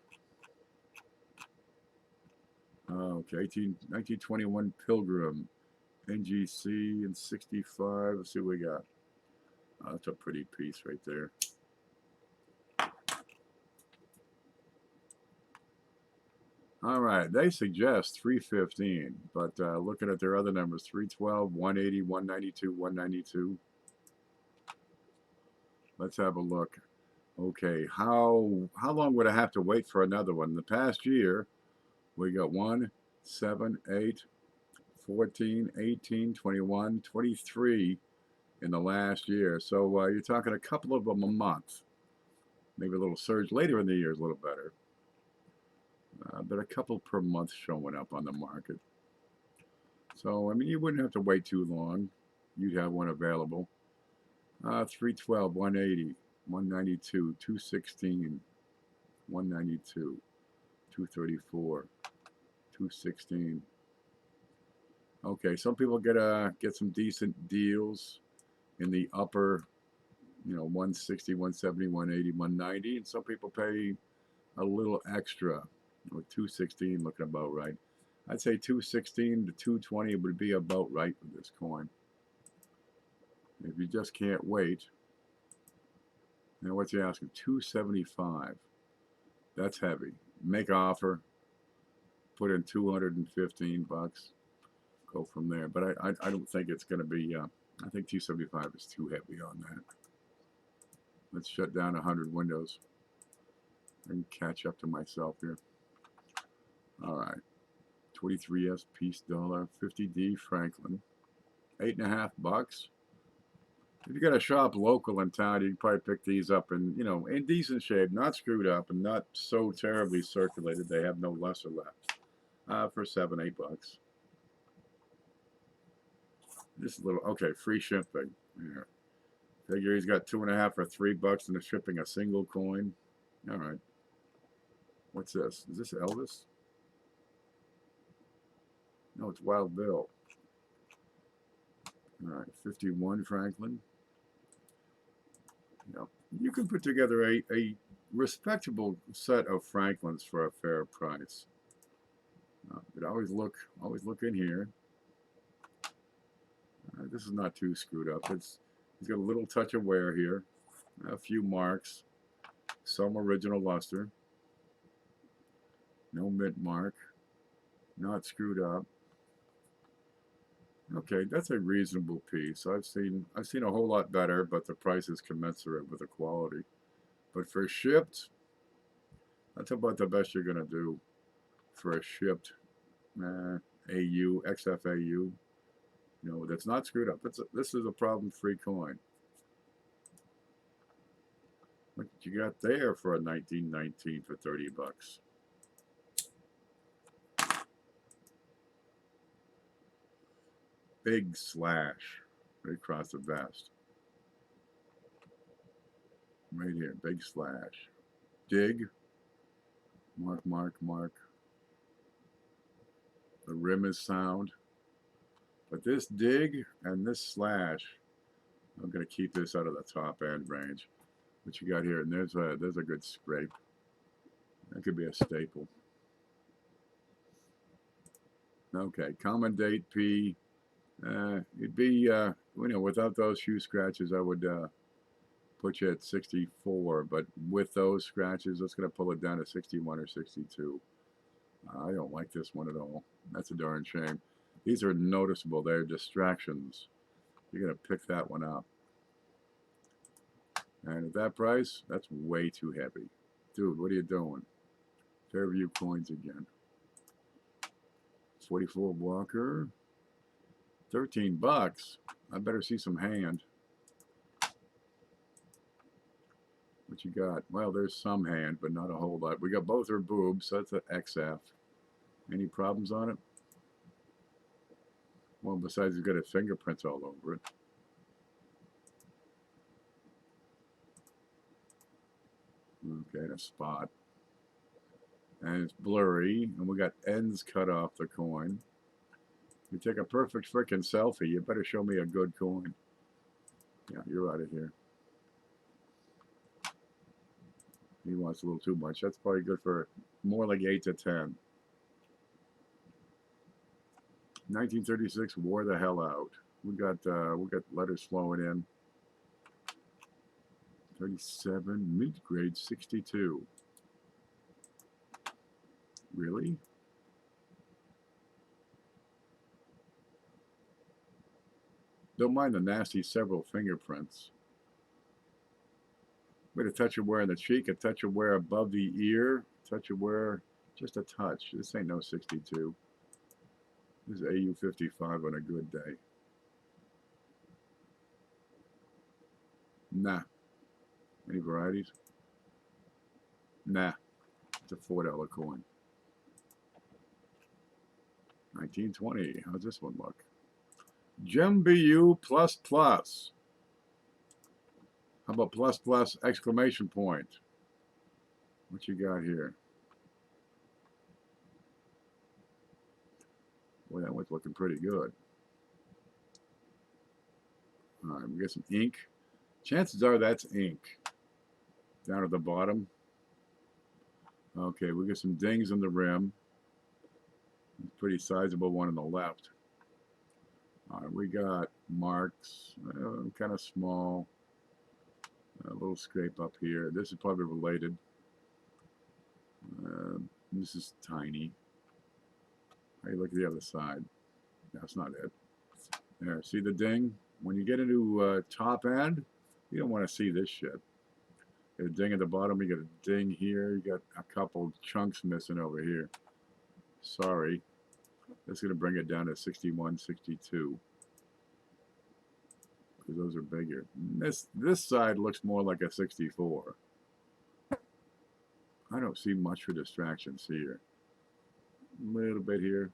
okay, 1921 Pilgrim, NGC and 65. Let's see what we got. Oh, that's a pretty piece right there. All right, they suggest 315, but looking at their other numbers, 312, 180, 192, 192. Let's have a look. Okay, how long would I have to wait for another one? In the past year, we got 1, 7, 8, 14, 18, 21, 23 in the last year. So you're talking a couple of them a month. Maybe a little surge later in the year is a little better. But a couple per month showing up on the market. So, I mean, you wouldn't have to wait too long. You'd have one available. 312, 180, 192, 216, 192, 234, 216. Okay, some people get some decent deals in the upper, 160, 170, 180, 190, and some people pay a little extra. With 216 looking about right. I'd say 216 to 220 would be about right with this coin. If you just can't wait. Now what's he asking? 275. That's heavy. Make offer. Put in 215 bucks. Go from there. But I don't think it's going to be. I think 275 is too heavy on that. Let's shut down 100 windows. I can catch up to myself here. All right. 23S piece dollar, 50D Franklin, $8.50. If you got a shop local in town, you can probably pick these up in, in decent shape, not screwed up and not so terribly circulated they have no lesser left. For $7, $8. This is a little okay. Free shipping. Yeah. Figure he's got 2.5 or $3 in the shipping a single coin. All right. What's this? Is this Elvis? No, it's Wild Bill. All right, 51 Franklin. You can put together a respectable set of Franklins for a fair price. But always look in here. This is not too screwed up. He's got a little touch of wear here, a few marks, some original luster. No mint mark, not screwed up. Okay, that's a reasonable piece. I've seen a whole lot better, but the price is commensurate with the quality. But for shipped, that's about the best you're gonna do for a shipped AU, XFAU. You know, that's not screwed up. This is a problem-free coin. What you got there for a 1919 for 30 bucks? Big slash right across the vest. Right here, big slash. Dig. Mark, mark, mark. The rim is sound. But this dig and this slash, I'm going to keep this out of the top end range. What you got here? And there's a good scrape. That could be a staple. Okay, common date P. It'd be, you know, without those few scratches, I would put you at 64. But with those scratches, that's going to pull it down to 61 or 62. I don't like this one at all. That's a darn shame. These are noticeable. They're distractions. You're going to pick that one up. And at that price, that's way too heavy. Dude, what are you doing? Fairview coins again. 44 blocker. 13 bucks. I better see some hand. What you got? Well, there's some hand, but not a whole lot. We got both her boobs, so that's an XF. Any problems on it? Well, besides it's got its fingerprints all over it. Okay, a spot. And it's blurry, and we got ends cut off the coin. You take a perfect frickin' selfie, you better show me a good coin. Yeah, you're out of here. He wants a little too much. That's probably good for more like 8 to 10. 1936 wore the hell out. We got letters flowing in. 37 mint grade 62. Really? Don't mind the nasty several fingerprints. With a touch of wear in the cheek, a touch of wear above the ear, touch of wear, just a touch. This ain't no 62. This is AU 55 on a good day. Nah. Any varieties? Nah. It's a $4 coin. 1920. How's this one look? Gem BU plus plus. How about plus plus exclamation point? What you got here? Boy, that one's looking pretty good. All right, we got some ink. Chances are that's ink. Down at the bottom. Okay, we got some dings on the rim. Pretty sizable one on the left. All right, we got marks, kind of small. A little scrape up here. This is probably related. This is tiny. Hey, look at the other side. That's not it. There, see the ding? When you get into top end, you don't want to see this shit. You got a ding at the bottom, you got a ding here, you got a couple chunks missing over here. Sorry. That's going to bring it down to 61, 62. Because those are bigger. This side looks more like a 64. I don't see much for distractions here. A little bit here.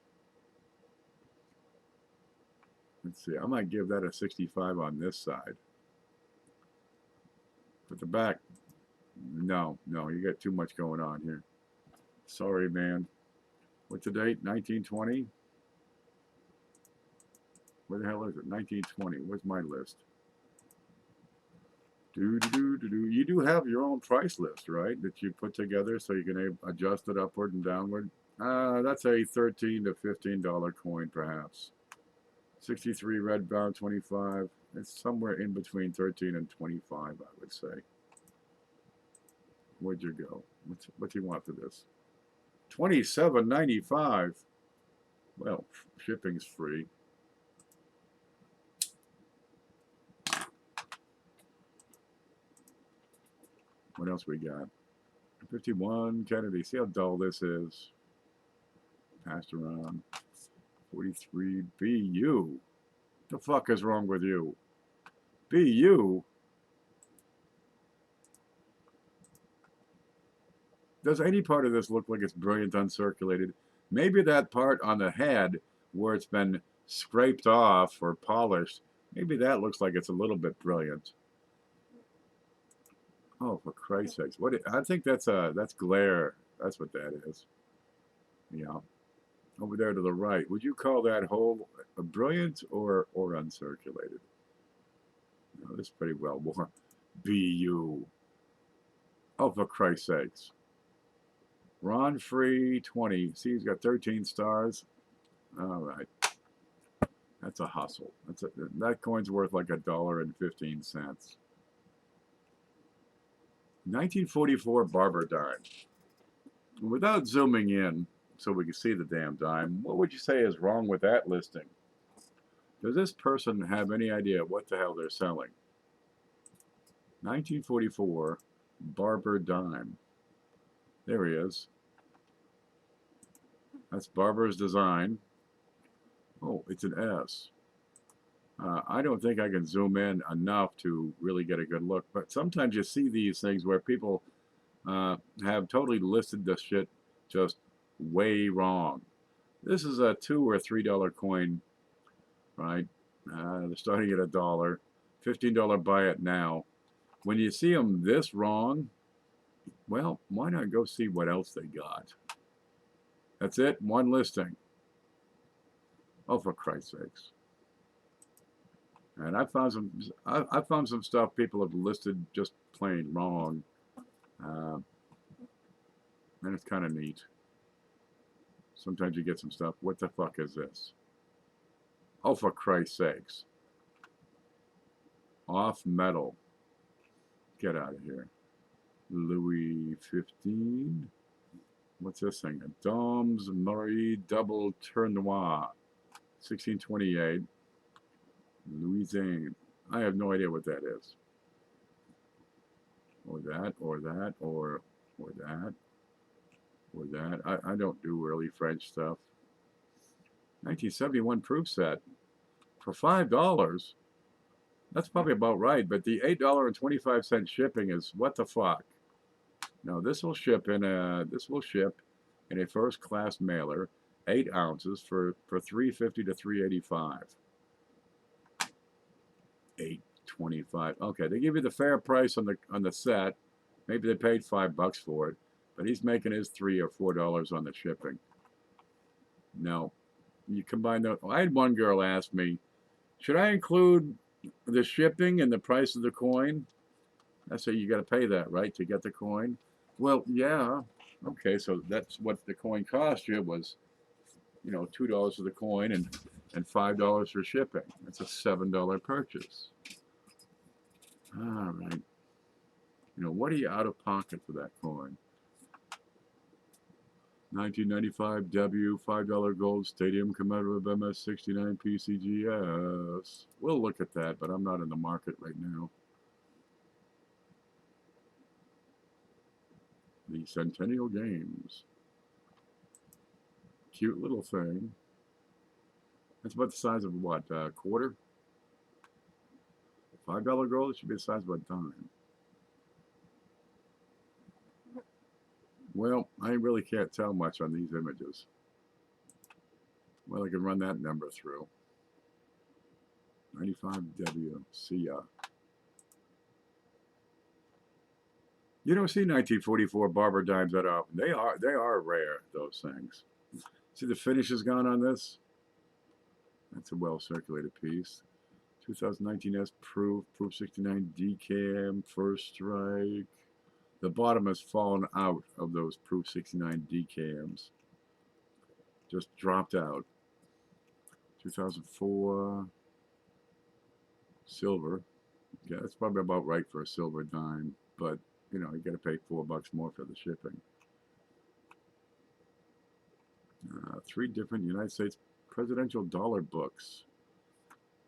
Let's see. I might give that a 65 on this side. But the back, no, you got too much going on here. Sorry, man. What's the date? 1920? Where the hell is it? 1920. Where's my list? You do have your own price list, right? That you put together so you can adjust it upward and downward. That's a $13 to $15 coin, perhaps. 63 red bound 25. It's somewhere in between 13 and 25, I would say. Where'd you go? What do you want for this? $27.95. Well, shipping's free. What else we got? 51 Kennedy. See how dull this is. Passed around. 43 BU. The fuck is wrong with you? Be you? Does any part of this look like it's brilliant uncirculated? Maybe that part on the head where it's been scraped off or polished, maybe that looks like it's a little bit brilliant. Oh, for Christ's sakes! I think that's glare. That's what that is. Yeah, over there to the right. Would you call that hole a brilliant or uncirculated? No, this is pretty well worn. Be you? Oh, for Christ's sakes! Ron Free 20. See, he's got 13 stars. All right. That's a hustle. That coin's worth like $1.15. 1944 Barber dime. Without zooming in so we can see the damn dime, what would you say is wrong with that listing? Does this person have any idea what the hell they're selling? 1944 Barber dime. There he is. That's Barber's design. Oh, it's an S. I don't think I can zoom in enough to really get a good look, but sometimes you see these things where people have totally listed this shit just way wrong. This is a $2 or $3 coin, right? They're starting at $1, $15 buy it now. When you see them this wrong, well, why not go see what else they got? That's it, one listing. Oh, for Christ's sakes! And I found some stuff people have listed just plain wrong, and it's kind of neat. Sometimes you get some stuff. What the fuck is this? Oh, for Christ's sakes! Off metal. Get out of here. Louis 15. What's this thing? A Doms Marie Double Tournois. 1628. Louisiane. I have no idea what that is. Or that, or that, or that, or that. I don't do really French stuff. 1971 proof set for $5. That's probably about right, but the $8.25 shipping is what the fuck. Now this will ship in a first class mailer, 8 ounces for $3.50 to $3.85. $8.25. Okay, they give you the fair price on the set. Maybe they paid $5 for it, but he's making his $3 or $4 on the shipping. No, you combine those. I had one girl ask me, should I include the shipping and the price of the coin? I said, you got to pay that, right, to get the coin? Well, yeah. Okay, so that's what the coin cost you was, $2 for the coin and $5 for shipping. That's a $7 purchase. All right. What are you out of pocket for that coin? 1995 W $5 gold stadium commemorative MS 69 PCGS. We'll look at that, but I'm not in the market right now. The Centennial Games. Cute little thing. That's about the size of what, a quarter? $5 gold, it should be the size of a dime. Well, I really can't tell much on these images. Well, I can run that number through. 95W, see ya. You don't see 1944 Barber dimes that often. They are rare, those things. See the finish has gone on this? That's a well-circulated piece. 2019 S proof 69 decam, first strike. The bottom has fallen out of those proof 69 decams. Just dropped out. 2004 silver. Yeah, that's probably about right for a silver dime, but you got to pay $4 more for the shipping. 3 different United States presidential dollar books.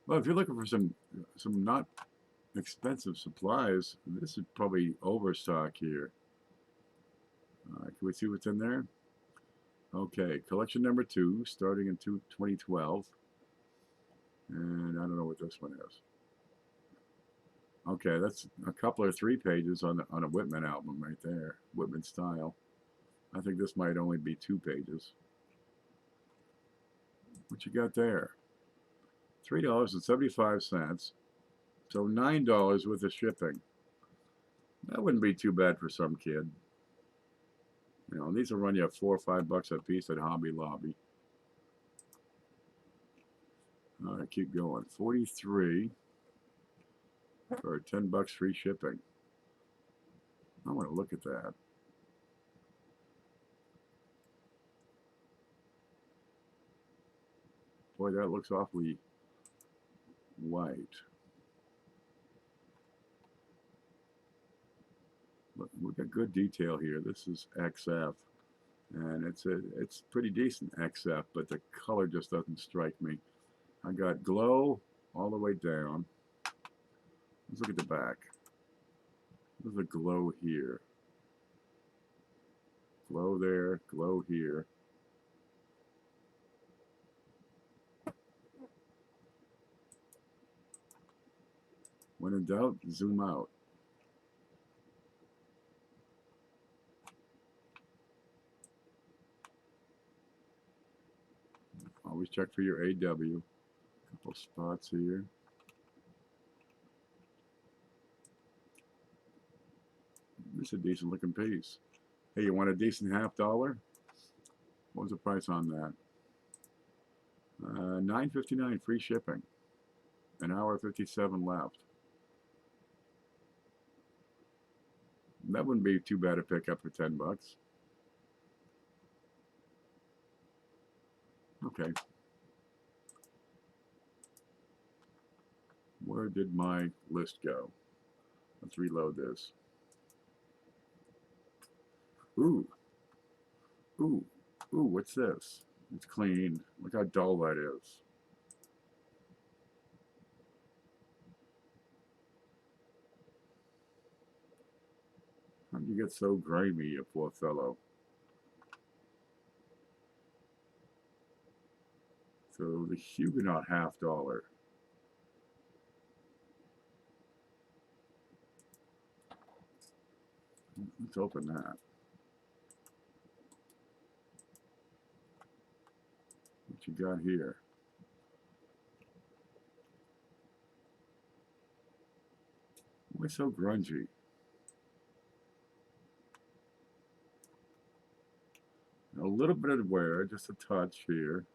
Well, if you're looking for some not expensive supplies, this is probably overstock here. Can we see what's in there? Okay, collection number 2, starting in 2012. And I don't know what this one is. Okay, that's a couple or 3 pages on a Whitman album right there. Whitman style. I think this might only be 2 pages. What you got there? $3.75. So $9 with the shipping. That wouldn't be too bad for some kid. You know, these will run you $4 or $5 a piece at Hobby Lobby. All right, keep going. 43 for $10 free shipping. I want to look at that. Boy, that looks awfully white. Look, we got good detail here. This is XF, and it's pretty decent XF, but the color just doesn't strike me. I got glow all the way down. Let's look at the back. There's a glow here. Glow there, glow here. When in doubt, zoom out. Always check for your AW. Couple spots here. This is a decent looking piece. Hey, you want a decent $50? What was the price on that? $9.59 free shipping. An hour 57 left. That wouldn't be too bad to pick up for $10. Okay. Where did my list go? Let's reload this. Ooh. Ooh. Ooh, what's this? It's clean. Look how dull that is. How did you get so grimy, you poor fellow? So the Huguenot $50. Let's open that. What you got here? Why so grungy? A little bit of wear, just a touch here.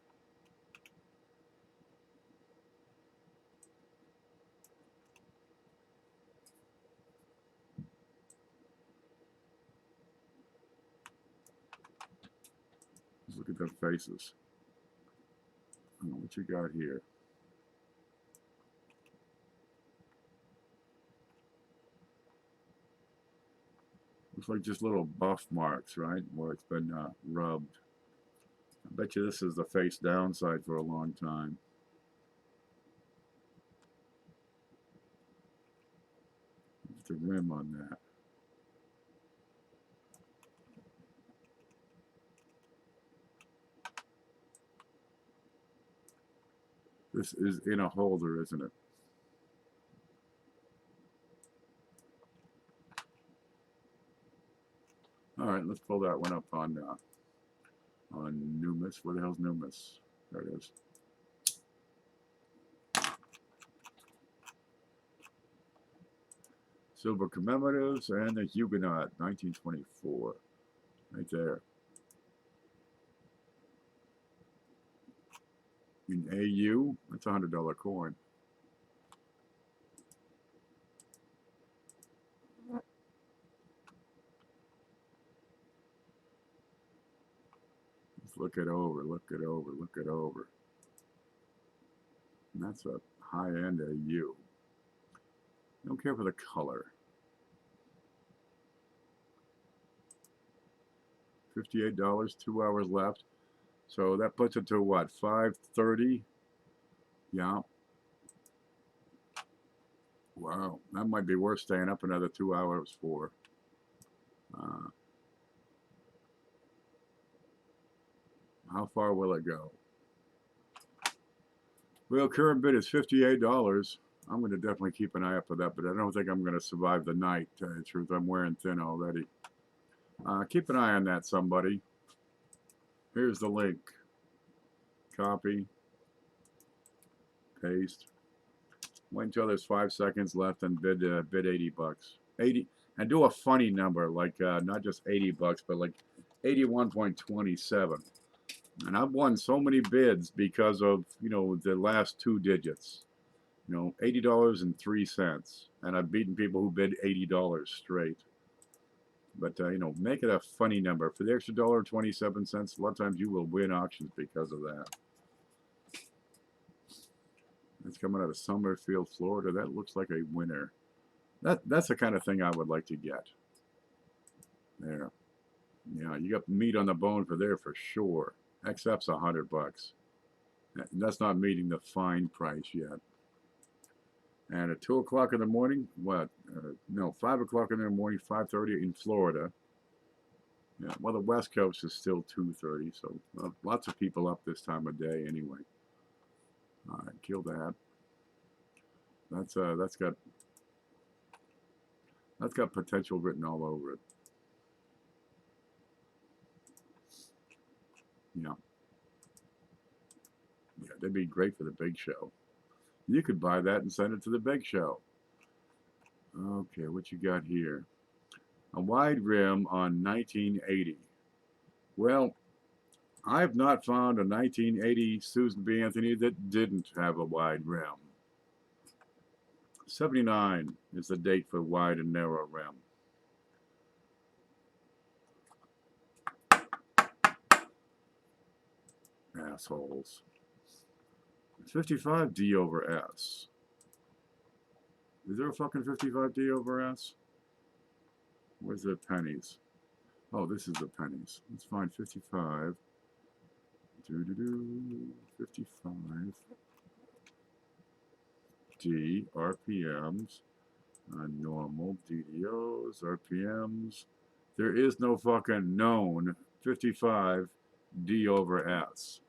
Let's look at their faces. What you got here? Looks like just little buff marks, right? Where it's been rubbed. I bet you this is the face downside for a long time. What's the rim on that? This is in a holder, isn't it? All right, let's pull that one up on Numis. Where the hell's Numis? There it is. Silver commemoratives and the Huguenot, 1924. Right there. In AU, that's a $100 coin. Let's look it over, look it over, look it over. And that's a high-end AU. Don't care for the color. $58, 2 hours left. So that puts it to what, 5:30? Yeah. Wow, that might be worth staying up another 2 hours for. How far will it go? Well, current bid is $58. I'm going to definitely keep an eye out for that, but I don't think I'm going to survive the night. To tell you the truth, I'm wearing thin already. Keep an eye on that, somebody. Here's the link. Copy. Paste. Wait until there's 5 seconds left and bid 80 bucks. 80, and do a funny number, like not just 80 bucks, but like 81.27. And I've won so many bids because of, you know, the last 2 digits. You know, $80.03. And I've beaten people who bid $80 straight. But, you know, make it a funny number. For the extra $1.27, a lot of times you will win auctions because of that. That's coming out of Summerfield, Florida. That looks like a winner. That's the kind of thing I would like to get. There. Yeah, you got meat on the bone for there for sure. XF's $100 bucks. That's not meeting the fine price yet. And at 2 o'clock in the morning, what? No, 5 o'clock in the morning, 5:30 in Florida. Yeah, well, the West Coast is still 2:30, so lots of people up this time of day anyway. All right, kill that. That's got potential written all over it. Yeah. Yeah, they'd be great for the big show. You could buy that and send it to the big show. Okay, what you got here? A wide rim on 1980. Well, I've not found a 1980 Susan B. Anthony that didn't have a wide rim. 79 is the date for wide and narrow rim. Assholes. 55 D over S. Is there a fucking 55 D over S? Where's the pennies? Oh, this is the pennies. Let's find 55. 55. D, RPMs. Normal, DDOs, RPMs. There is no fucking known 55 D over S.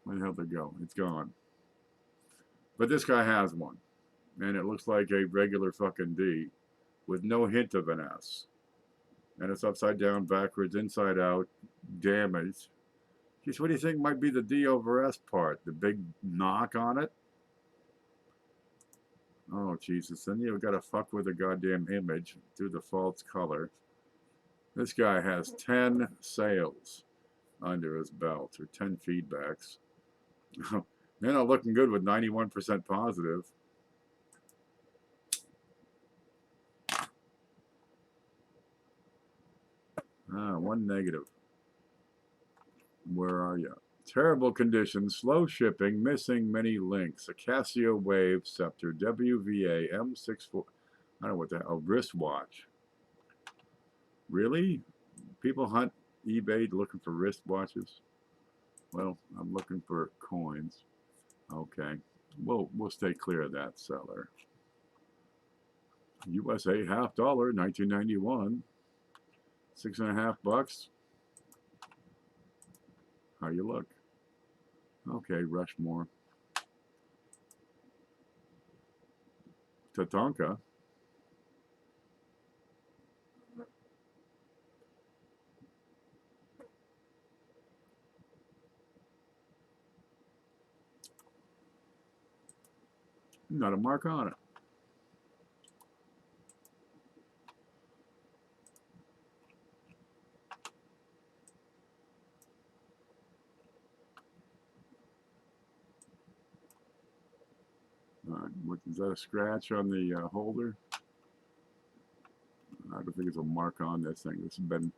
Where the hell did it go? It's gone. But this guy has one. And it looks like a regular fucking D with no hint of an S. And it's upside down, backwards, inside out, damaged. Geez, what do you think might be the D over S part? The big knock on it? Oh, Jesus. Then you've got to fuck with the goddamn image through the false color. This guy has 10 sales under his belt, or 10 feedbacks. They're not looking good with 91% positive. One negative. Where are you? Terrible conditions, slow shipping, missing many links. A Casio Wave Scepter WVA M64. I don't know what that. A wristwatch. Really? People hunt eBay looking for wristwatches? Well, I'm looking for coins. Okay. We'll stay clear of that seller. USA $50, 1991. $6.50. How you look? Okay, Rushmore. Tatanka. Not a mark on it. Is that a scratch on the holder? I don't think it's a mark on this thing. This has been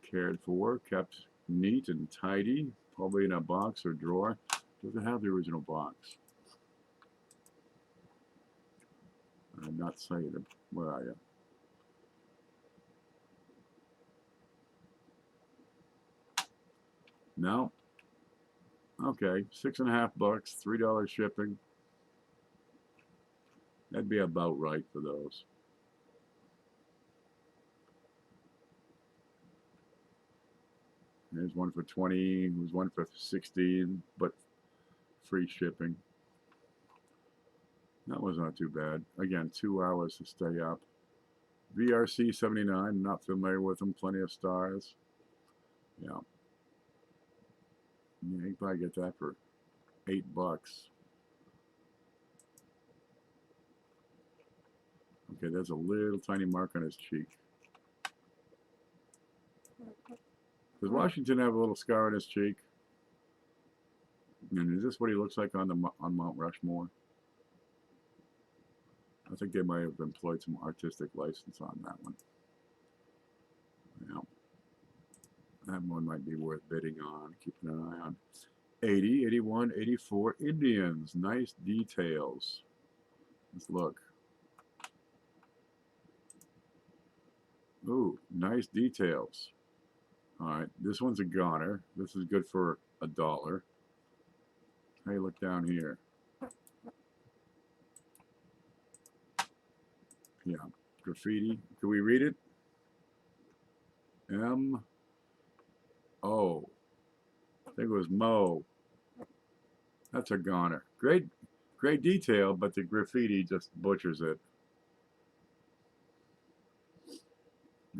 cared for, kept neat and tidy, probably in a box or drawer. Does it have the original box? I'm not saying it. Where are you? No? Okay, $6.50, $3 shipping. That'd be about right for those. There's one for 20, there's one for 16, but free shipping. That was not too bad. Again, 2 hours to stay up. VRC 79, not familiar with them. Plenty of stars. Yeah. Yeah, you can probably get that for $8. Okay, there's a little tiny mark on his cheek. Does Washington have a little scar on his cheek? And is this what he looks like on Mount Rushmore? I think they might have employed some artistic license on that one. Yeah. That one might be worth bidding on, keeping an eye on. 80, 81, 84 Indians. Nice details. Let's look. Ooh, nice details. Alright, this one's a goner. This is good for $1. Hey, look down here. Yeah, graffiti. Can we read it? M-O. I think it was Mo. That's a goner. Great detail, but the graffiti just butchers it.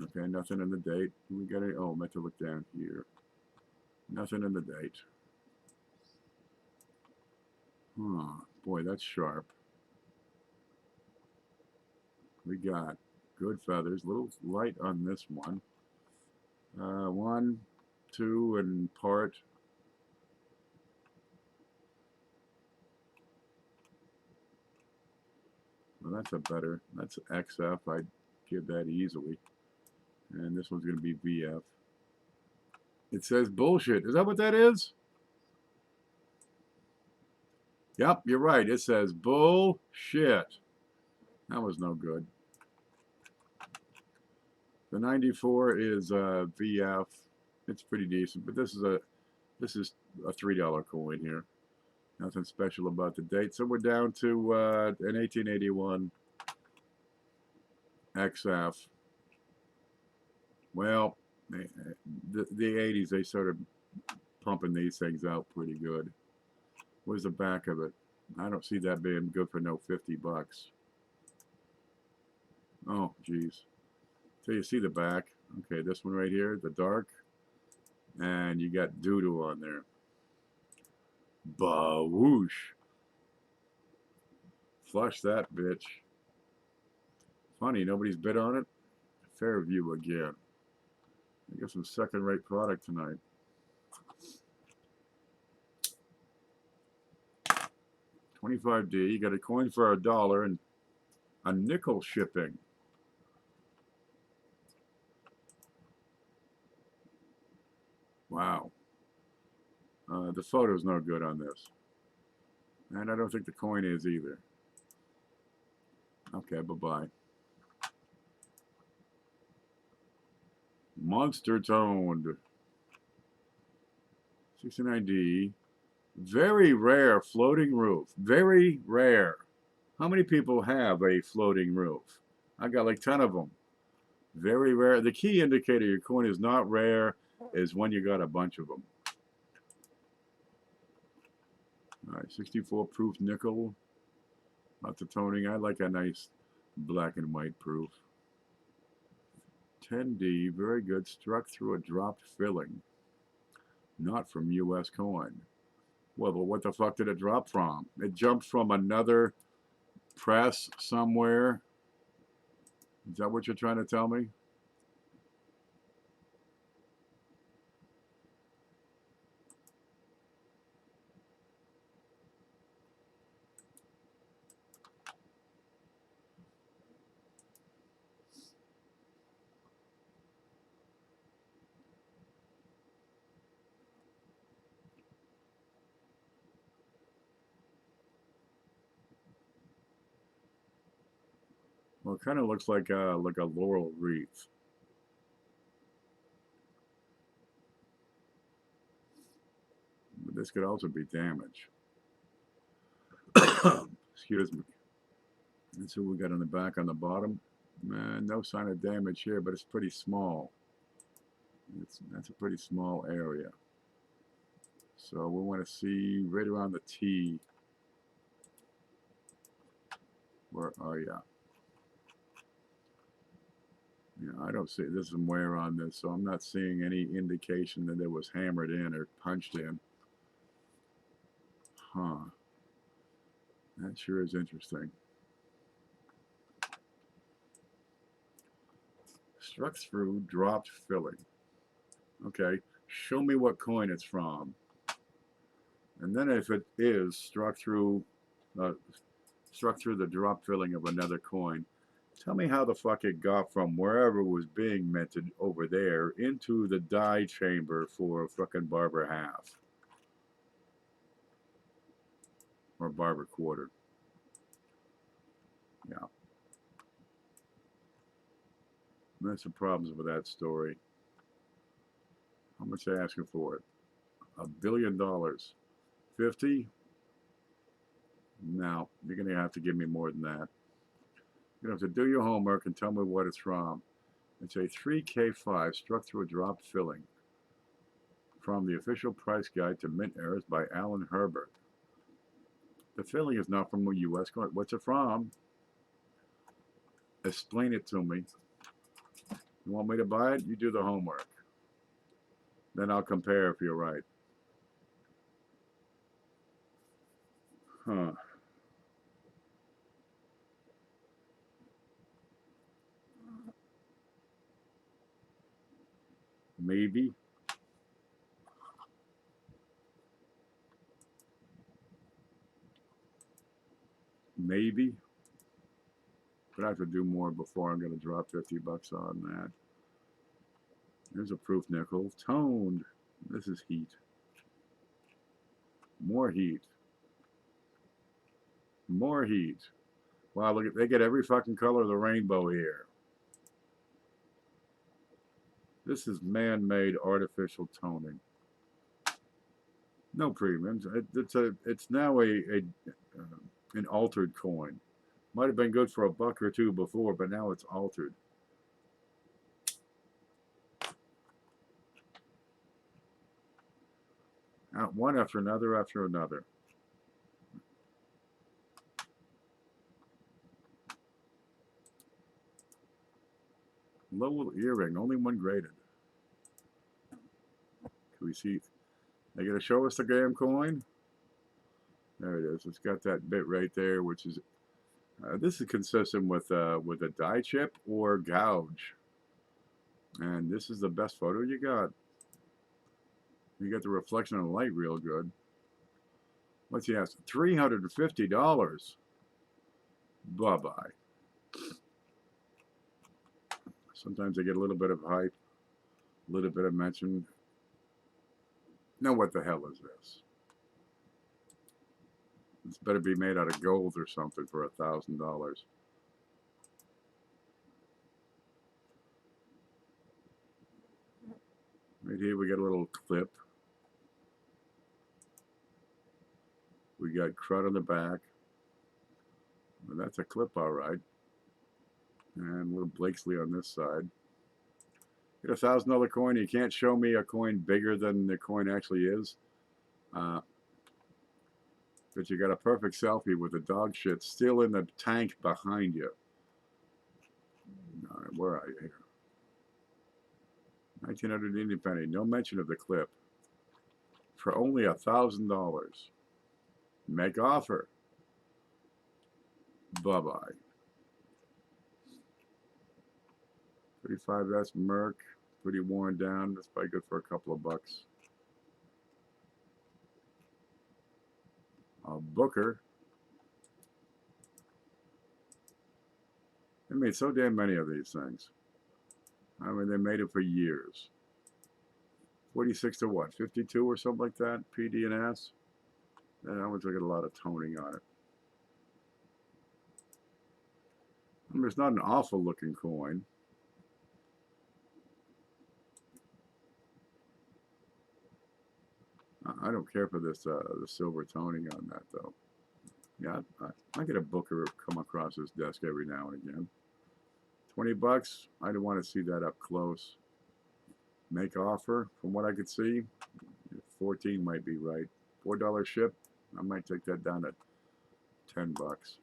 Okay, nothing in the date. We got it. Oh, I meant to look down here. Nothing in the date. Huh. Boy, that's sharp. We got good feathers. A little light on this one. 1, 2, and part. Well, that's a better. That's XF. I'd give that easily. And this one's going to be VF. It says bullshit. Is that what that is? Yep, you're right. It says bullshit. That was no good. The 94 is VF. It's pretty decent, but this is a $3 coin here. Nothing special about the date. So we're down to an 1881 XF. Well, the 80s, they started pumping these things out pretty good. Where's the back of it? I don't see that being good for no $50. Oh, geez. So you see the back. Okay, this one right here, the dark. And you got doo-doo on there. Ba-whoosh. Flush that bitch. Funny, nobody's bid on it. Fairview again. I got some second-rate product tonight. $25D. You got a coin for $1 and a nickel shipping. Wow. The photo's no good on this. And I don't think the coin is either. Okay, bye-bye. Monster toned. 69D. Very rare floating roof. Very rare. How many people have a floating roof? I got like 10 of them. Very rare. The key indicator your coin is not rare is when you got a bunch of them. All right, 64 proof nickel. Lots of toning. I like a nice black and white proof. 10D, very good. Struck through a dropped filling. Not from US coin. Well, but what the fuck did it drop from? It jumped from another press somewhere. Is that what you're trying to tell me? Well, it kind of looks like a laurel wreath. But this could also be damage. Excuse me. That's what we got on the back on the bottom. No sign of damage here, but it's pretty small. That's a pretty small area. So we want to see right around the T. Where, oh yeah. Yeah, I don't see, there's some wear on this, so I'm not seeing any indication that it was hammered in or punched in. Huh. That sure is interesting. Struck through, dropped filling. Okay, show me what coin it's from. And then if it is struck through the drop filling of another coin, tell me how the fuck it got from wherever it was being minted over there into the die chamber for a fucking Barber half. Or Barber quarter. Yeah. There's some problems with that story. How much are they asking for it? $1 billion. 50? No, you're going to have to give me more than that. You're going to have to do your homework and tell me what it's from. It's a 3K5 struck through a drop filling from the official price guide to mint errors by Alan Herbert. The filling is not from a U.S. coin. What's it from? Explain it to me. You want me to buy it? You do the homework. Then I'll compare if you're right. Huh. Maybe. Maybe. But I have to do more before I'm going to drop 50 bucks on that. There's a proof nickel. Toned. This is heat. More heat. More heat. Wow, look at, they get every fucking color of the rainbow here. This is man-made artificial toning. No premiums. It's now an altered coin. Might have been good for $1 or $2 before, but now it's altered. One after another after another. Low earring, only one graded. Can we see? They gonna show us the damn coin? There it is. It's got that bit right there, which is this is consistent with a die chip or gouge. And this is the best photo you got. You got the reflection of the light real good. What's he ask? $350. Bye-bye. Sometimes I get a little bit of hype, a little bit of mention. Now what the hell is this? This better be made out of gold or something for $1,000. Right here we got a little clip. We got crud on the back. Well, that's a clip, all right. And a little Blakesley on this side. Get a $1,000 coin. You can't show me a coin bigger than the coin actually is. But you got a perfect selfie with the dog shit still in the tank behind you. All right, where are you here? 1900 Indian penny. No mention of the clip. For only $1,000. Make offer. Bye-bye. 35S Merc. Pretty worn down. That's probably good for a couple of bucks. Booker. They made so damn many of these things. I mean, they made it for years. 46 to what? 52 or something like that? PD and S. And that one's got a lot of toning on it. I mean, it's not an awful looking coin. I don't care for this the silver toning on that though. Yeah, I get a Booker come across this desk every now and again. 20 bucks. I don't want to see that up close. Make offer. From what I could see, 14 might be right. $4 ship. I might take that down to 10 bucks.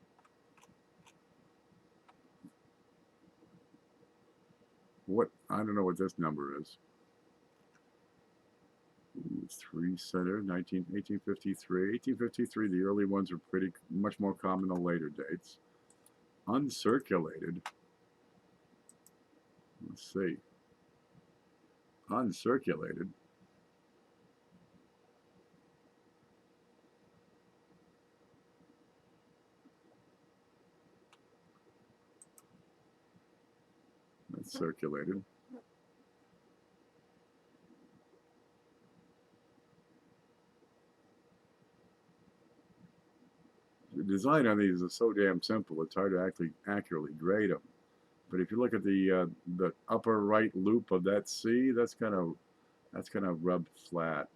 What? I don't know what this number is. 3 center, 1853. 1853, the early ones are pretty much more common than later dates. Uncirculated. Let's see. Uncirculated. That's circulated. The design on these is so damn simple, it's hard to actually accurately grade them. But if you look at the upper right loop of that C, that's kind of rubbed flat.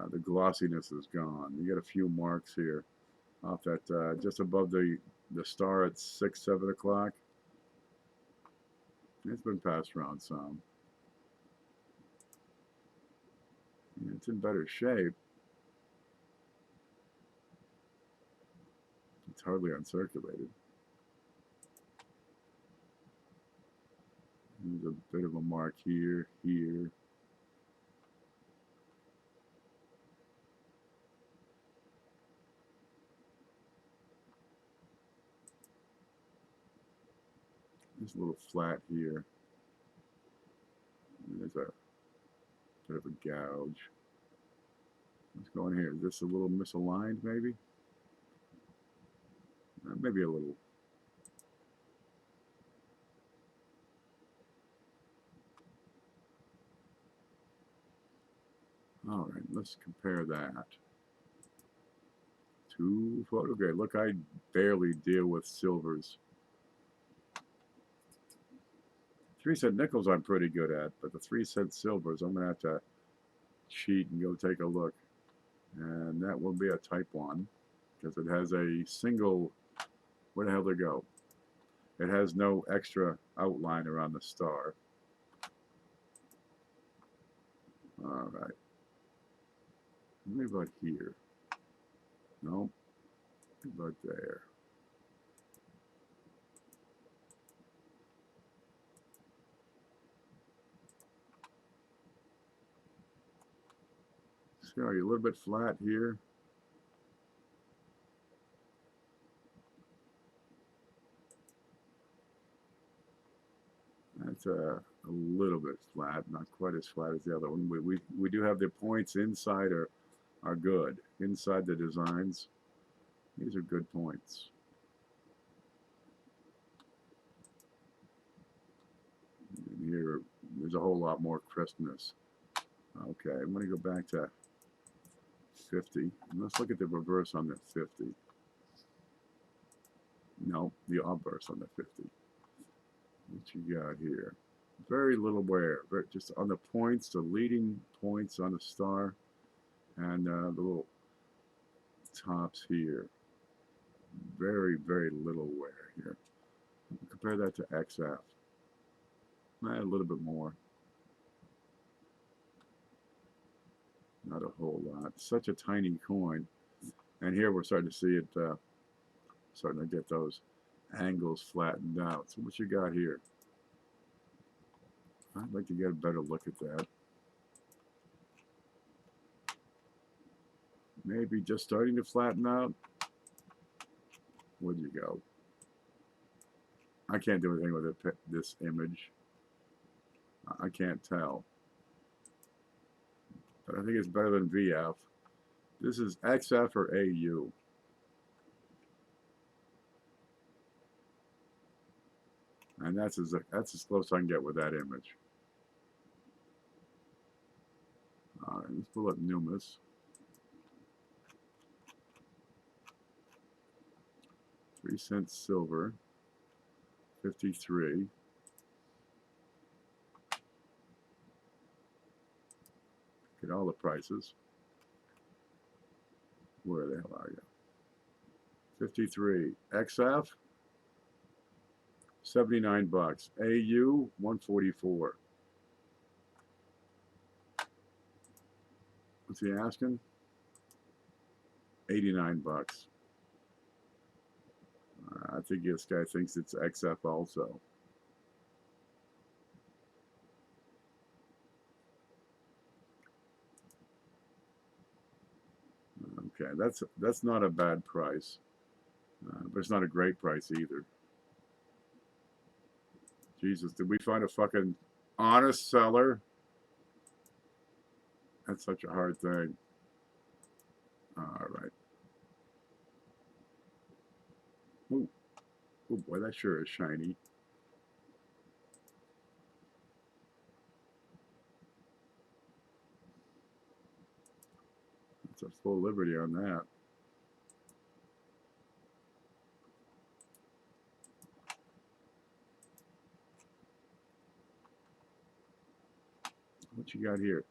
The glossiness is gone. You get a few marks here off that just above the star at 6, 7 o'clock. It's been passed around some. It's in better shape. It's hardly uncirculated. There's a bit of a mark here, here. There's a little flat here. And there's a bit of a gouge. What's going here? Is this a little misaligned, maybe? Maybe a little. All right, let's compare that to photograph. Look, I barely deal with silvers. 3-cent nickels I'm pretty good at, but the 3-cent silvers, I'm going to have to cheat and go take a look. And that will be a type 1, because it has a single, where the hell did it go? It has no extra outline around the star. All right. Maybe about here. Nope. About there. See, are you a little bit flat here? That's a little bit flat, not quite as flat as the other one. We do have the points inside are good. Inside the designs, these are good points. And here, there's a whole lot more crispness. Okay, I'm going to go back to 50. And let's look at the reverse on the 50. No, the obverse on the 50. What you got here? Very little wear, just on the points, the leading points on the star, and the little tops here. Very, very little wear here. Compare that to XF. A little bit more. Not a whole lot. Such a tiny coin. And here we're starting to see it starting to get those angles flattened out. So what you got here? I'd like to get a better look at that. Maybe just starting to flatten out. Where'd you go? I can't do anything with it, this image. I can't tell. But I think it's better than VF. This is XF or AU. And that's as close as I can get with that image. All right, let's pull up Numis. 3-cent silver, 53. Get all the prices. Where the hell are you? 53. XF, 79 bucks. AU, 144. What's he asking? 89 bucks. I think this guy thinks it's XF also. Okay, that's not a bad price, but it's not a great price either. Jesus, did we find a fucking honest seller? That's such a hard thing. All right. Ooh, oh boy, that sure is shiny. It's a full liberty on that. What you got here?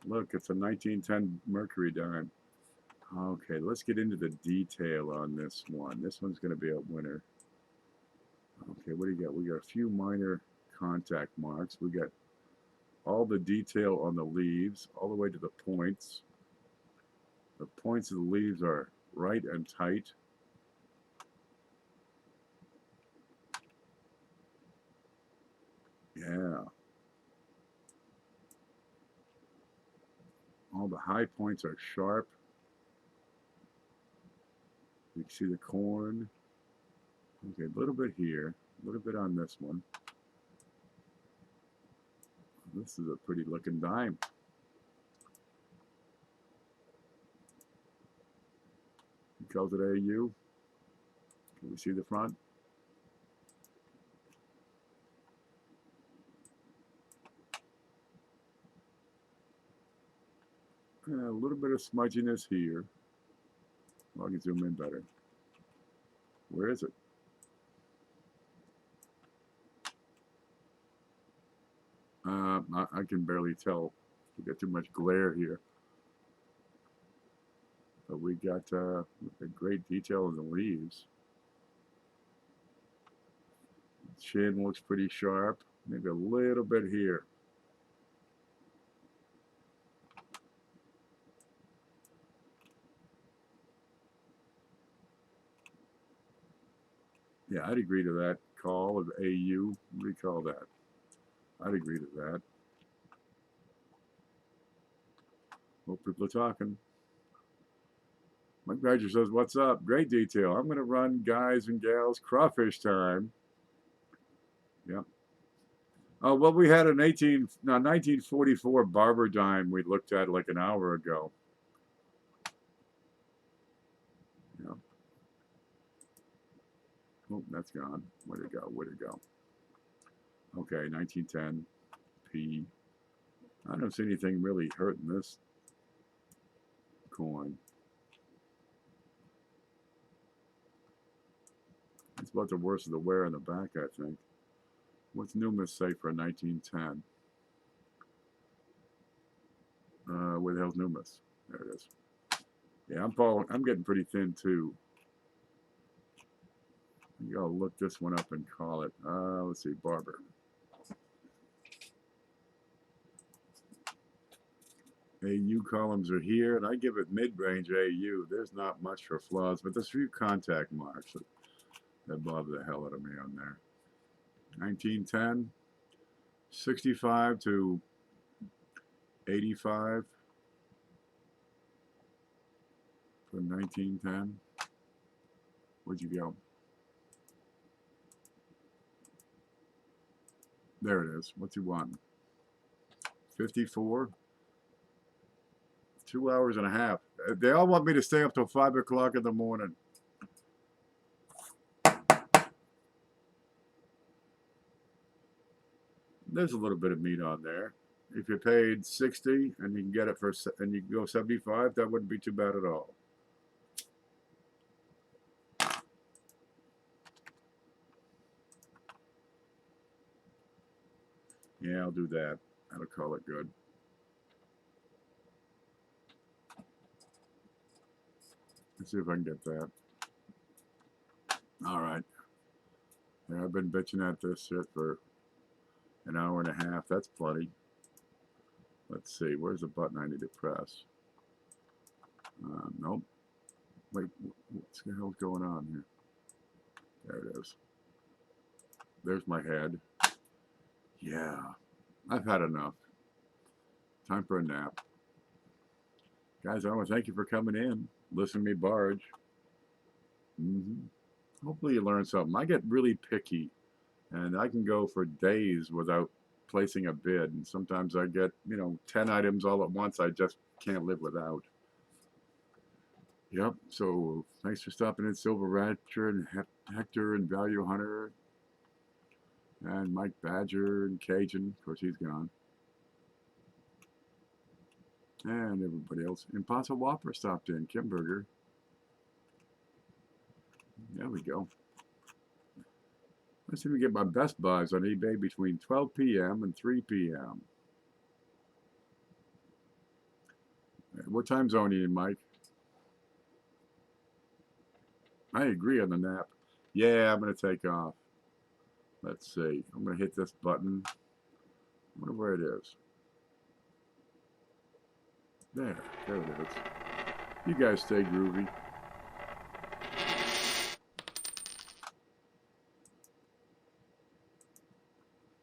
Look, it's a 1910 Mercury dime. Okay, let's get into the detail on this one. This one's going to be a winner. Okay, what do you got? We got a few minor contact marks. We got all the detail on the leaves, all the way to the points. The points of the leaves are right and tight. Yeah. All the high points are sharp. You can see the corn. Okay, a little bit here, a little bit on this one. This is a pretty looking dime. He calls it AU. Can we see the front? A little bit of smudginess here. Well, I can zoom in better. Where is it? I can barely tell. We got too much glare here. But we got a great detail in the leaves. Chin looks pretty sharp. Maybe a little bit here. Yeah, I'd agree to that call of AU. What do you call that? I'd agree to that. Hope people are talking. Mike Badger says, what's up? Great detail. I'm going to run guys and gals crawfish time. Yeah. Oh, well, we had an 1944 Barber dime we looked at like an hour ago. Yeah. Oh, that's gone. Where'd it go? Where'd it go? Okay, 1910 P. I don't see anything really hurting this coin. It's about the worst of the wear in the back, I think. What's Numis say for a 1910? Where the hell's Numis? There it is. Yeah, I'm getting pretty thin too. You gotta look this one up and call it. Let's see, Barber. AU columns are here, and I give it mid-range AU. There's not much for flaws, but there's a few contact marks that bother the hell out of me on there. 1910, 65 to 85 for 1910. Where'd you go? There it is. What's he want? 54? 2 hours and a half. They all want me to stay up till 5 o'clock in the morning. There's a little bit of meat on there. If you paid 60 and you can get it for, and you can go 75, that wouldn't be too bad at all. Yeah, I'll do that. That'll call it good. Let's see if I can get that. All right. Yeah, I've been bitching at this shit for an hour and a half. That's plenty. Let's see. Where's the button I need to press? Nope. Wait, what the hell's going on here? There it is. There's my head. Yeah, I've had enough. Time for a nap. Guys, I want to thank you for coming in. Listen to me barge. Hopefully you learn something. I get really picky, and I can go for days without placing a bid. And sometimes I get, 10 items all at once I just can't live without. Yep, so thanks for stopping in, Silver Ratcher and Hector and Value Hunter. And Mike Badger and Cajun. Of course, he's gone. And everybody else. Impossible Whopper stopped in. Kimberger. There we go. Let's see if we get my best buys on eBay between 12 p.m. and 3 p.m. What time zone are you in, Mike? I agree on the nap. Yeah, I'm going to take off. Let's see. I'm going to hit this button. I wonder where it is. There it is. You guys stay groovy.